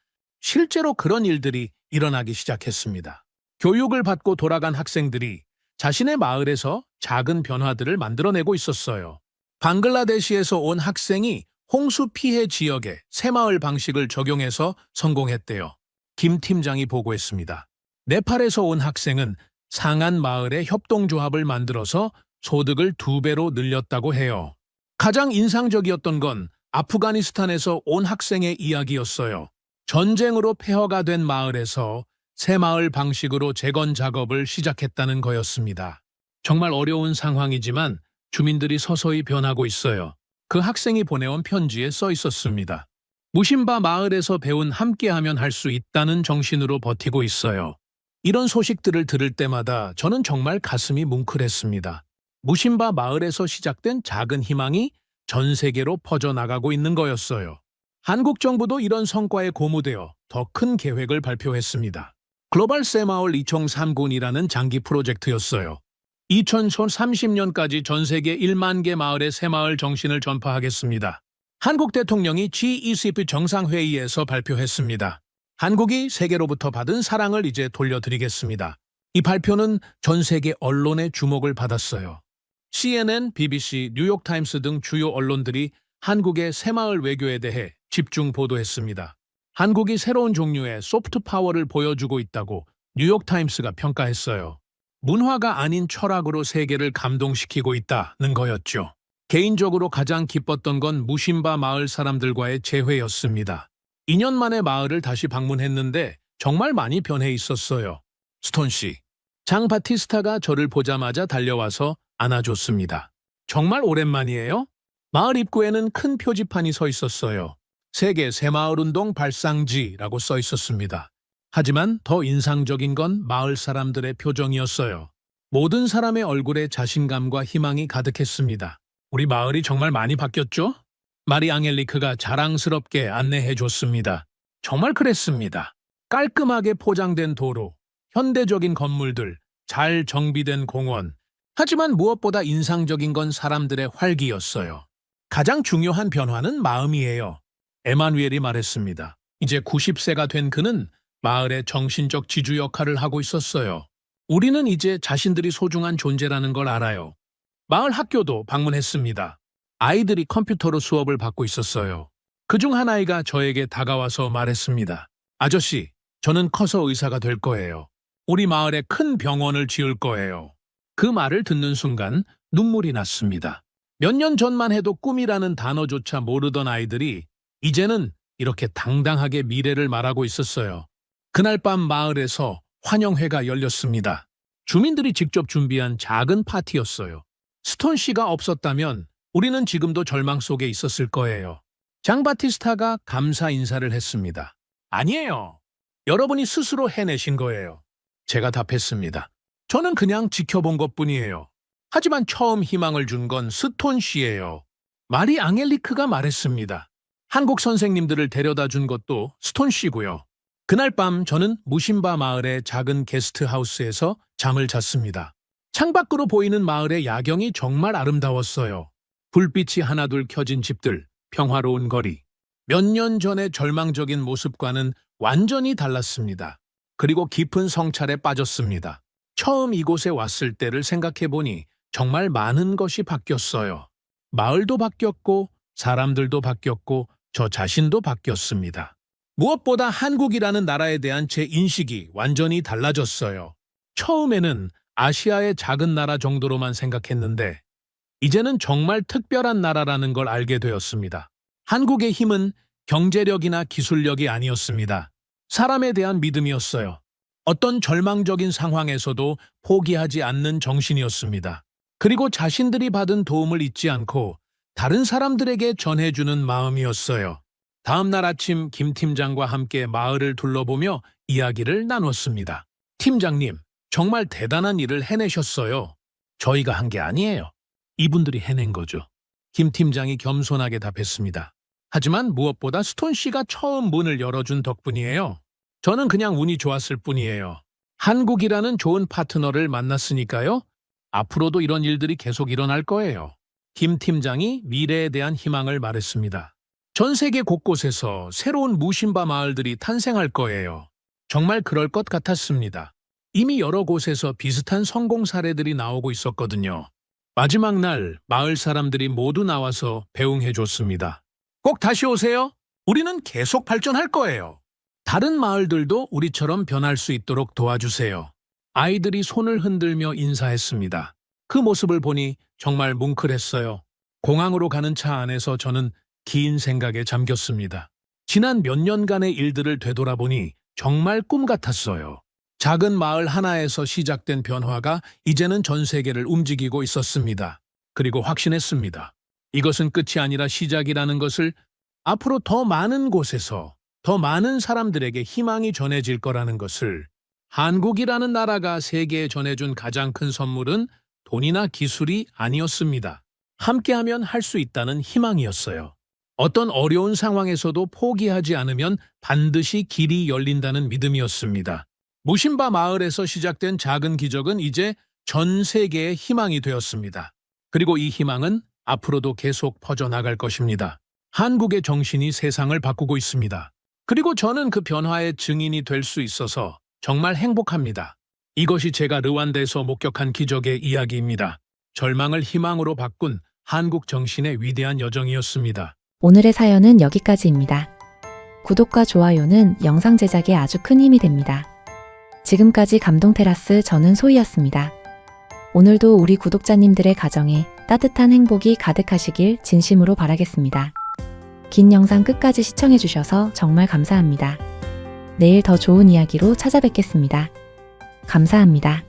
실제로 그런 일들이 일어나기 시작했습니다. 교육을 받고 돌아간 학생들이 자신의 마을에서 작은 변화들을 만들어내고 있었어요. 방글라데시에서 온 학생이 홍수 피해 지역에 새마을 방식을 적용해서 성공했대요. 김 팀장이 보고했습니다. 네팔에서 온 학생은 상한 마을에 협동조합을 만들어서 소득을 2배로 늘렸다고 해요. 가장 인상적이었던 건 아프가니스탄에서 온 학생의 이야기였어요. 전쟁으로 폐허가 된 마을에서 새마을 방식으로 재건 작업을 시작했다는 거였습니다. 정말 어려운 상황이지만 주민들이 서서히 변하고 있어요. 그 학생이 보내온 편지에 써 있었습니다. 무심바 마을에서 배운 함께하면 할 수 있다는 정신으로 버티고 있어요. 이런 소식들을 들을 때마다 저는 정말 가슴이 뭉클했습니다. 무심바 마을에서 시작된 작은 희망이 전 세계로 퍼져나가고 있는 거였어요. 한국 정부도 이런 성과에 고무되어 더 큰 계획을 발표했습니다. 글로벌 새마을 2030이라는 장기 프로젝트였어요. 2030년까지 전 세계 1만 개 마을의 새마을 정신을 전파하겠습니다. 한국 대통령이 G20 정상회의에서 발표했습니다. 한국이 세계로부터 받은 사랑을 이제 돌려드리겠습니다. 이 발표는 전 세계 언론의 주목을 받았어요. CNN, BBC, 뉴욕타임스 등 주요 언론들이 한국의 새마을 외교에 대해 집중 보도했습니다. 한국이 새로운 종류의 소프트 파워를 보여주고 있다고 뉴욕타임스가 평가했어요. 문화가 아닌 철학으로 세계를 감동시키고 있다는 거였죠. 개인적으로 가장 기뻤던 건 무심바 마을 사람들과의 재회였습니다. 2년 만에 마을을 다시 방문했는데 정말 많이 변해 있었어요. 스톤 씨, 장 바티스타가 저를 보자마자 달려와서 안아줬습니다. 정말 오랜만이에요? 마을 입구에는 큰 표지판이 서 있었어요. 세계 새마을운동 발상지라고 써 있었습니다. 하지만 더 인상적인 건 마을 사람들의 표정이었어요. 모든 사람의 얼굴에 자신감과 희망이 가득했습니다. 우리 마을이 정말 많이 바뀌었죠? 마리 앙헬리크가 자랑스럽게 안내해 줬습니다. 정말 그랬습니다. 깔끔하게 포장된 도로, 현대적인 건물들, 잘 정비된 공원. 하지만 무엇보다 인상적인 건 사람들의 활기였어요. 가장 중요한 변화는 마음이에요. 에마누엘이 말했습니다. 이제 90세가 된 그는 마을의 정신적 지주 역할을 하고 있었어요. 우리는 이제 자신들이 소중한 존재라는 걸 알아요. 마을 학교도 방문했습니다. 아이들이 컴퓨터로 수업을 받고 있었어요. 그중 한 아이가 저에게 다가와서 말했습니다. 아저씨, 저는 커서 의사가 될 거예요. 우리 마을에 큰 병원을 지을 거예요. 그 말을 듣는 순간 눈물이 났습니다. 몇 년 전만 해도 꿈이라는 단어조차 모르던 아이들이 이제는 이렇게 당당하게 미래를 말하고 있었어요. 그날 밤 마을에서 환영회가 열렸습니다. 주민들이 직접 준비한 작은 파티였어요. 스톤 씨가 없었다면 우리는 지금도 절망 속에 있었을 거예요. 장 바티스타가 감사 인사를 했습니다. 아니에요. 여러분이 스스로 해내신 거예요. 제가 답했습니다. 저는 그냥 지켜본 것뿐이에요. 하지만 처음 희망을 준 건 스톤 씨예요. 마리 앙헬리크가 말했습니다. 한국 선생님들을 데려다 준 것도 스톤 씨고요. 그날 밤 저는 무심바 마을의 작은 게스트하우스에서 잠을 잤습니다. 창밖으로 보이는 마을의 야경이 정말 아름다웠어요. 불빛이 하나둘 켜진 집들, 평화로운 거리. 몇 년 전의 절망적인 모습과는 완전히 달랐습니다. 그리고 깊은 성찰에 빠졌습니다. 처음 이곳에 왔을 때를 생각해보니 정말 많은 것이 바뀌었어요. 마을도 바뀌었고 사람들도 바뀌었고 저 자신도 바뀌었습니다. 무엇보다 한국이라는 나라에 대한 제 인식이 완전히 달라졌어요. 처음에는 아시아의 작은 나라 정도로만 생각했는데 이제는 정말 특별한 나라라는 걸 알게 되었습니다. 한국의 힘은 경제력이나 기술력이 아니었습니다. 사람에 대한 믿음이었어요. 어떤 절망적인 상황에서도 포기하지 않는 정신이었습니다. 그리고 자신들이 받은 도움을 잊지 않고 다른 사람들에게 전해주는 마음이었어요. 다음 날 아침 김 팀장과 함께 마을을 둘러보며 이야기를 나눴습니다. 팀장님, 정말 대단한 일을 해내셨어요. 저희가 한 게 아니에요. 이분들이 해낸 거죠. 김 팀장이 겸손하게 답했습니다. 하지만 무엇보다 스톤 씨가 처음 문을 열어준 덕분이에요. 저는 그냥 운이 좋았을 뿐이에요. 한국이라는 좋은 파트너를 만났으니까요. 앞으로도 이런 일들이 계속 일어날 거예요. 김 팀장이 미래에 대한 희망을 말했습니다. 전 세계 곳곳에서 새로운 무심바 마을들이 탄생할 거예요. 정말 그럴 것 같았습니다. 이미 여러 곳에서 비슷한 성공 사례들이 나오고 있었거든요. 마지막 날 마을 사람들이 모두 나와서 배웅해 줬습니다. 꼭 다시 오세요. 우리는 계속 발전할 거예요. 다른 마을들도 우리처럼 변할 수 있도록 도와주세요. 아이들이 손을 흔들며 인사했습니다. 그 모습을 보니 정말 뭉클했어요. 공항으로 가는 차 안에서 저는 긴 생각에 잠겼습니다. 지난 몇 년간의 일들을 되돌아보니 정말 꿈 같았어요. 작은 마을 하나에서 시작된 변화가 이제는 전 세계를 움직이고 있었습니다. 그리고 확신했습니다. 이것은 끝이 아니라 시작이라는 것을. 앞으로 더 많은 곳에서 더 많은 사람들에게 희망이 전해질 거라는 것을. 한국이라는 나라가 세계에 전해준 가장 큰 선물은 돈이나 기술이 아니었습니다. 함께하면 할 수 있다는 희망이었어요. 어떤 어려운 상황에서도 포기하지 않으면 반드시 길이 열린다는 믿음이었습니다. 무심바 마을에서 시작된 작은 기적은 이제 전 세계의 희망이 되었습니다. 그리고 이 희망은 앞으로도 계속 퍼져나갈 것입니다. 한국의 정신이 세상을 바꾸고 있습니다. 그리고 저는 그 변화의 증인이 될 수 있어서 정말 행복합니다. 이것이 제가 르완다에서 목격한 기적의 이야기입니다. 절망을 희망으로 바꾼 한국 정신의 위대한 여정이었습니다. 오늘의 사연은 여기까지입니다. 구독과 좋아요는 영상 제작에 아주 큰 힘이 됩니다. 지금까지 감동테라스 저는 소희였습니다. 오늘도 우리 구독자님들의 가정에 따뜻한 행복이 가득하시길 진심으로 바라겠습니다. 긴 영상 끝까지 시청해주셔서 정말 감사합니다. 내일 더 좋은 이야기로 찾아뵙겠습니다. 감사합니다.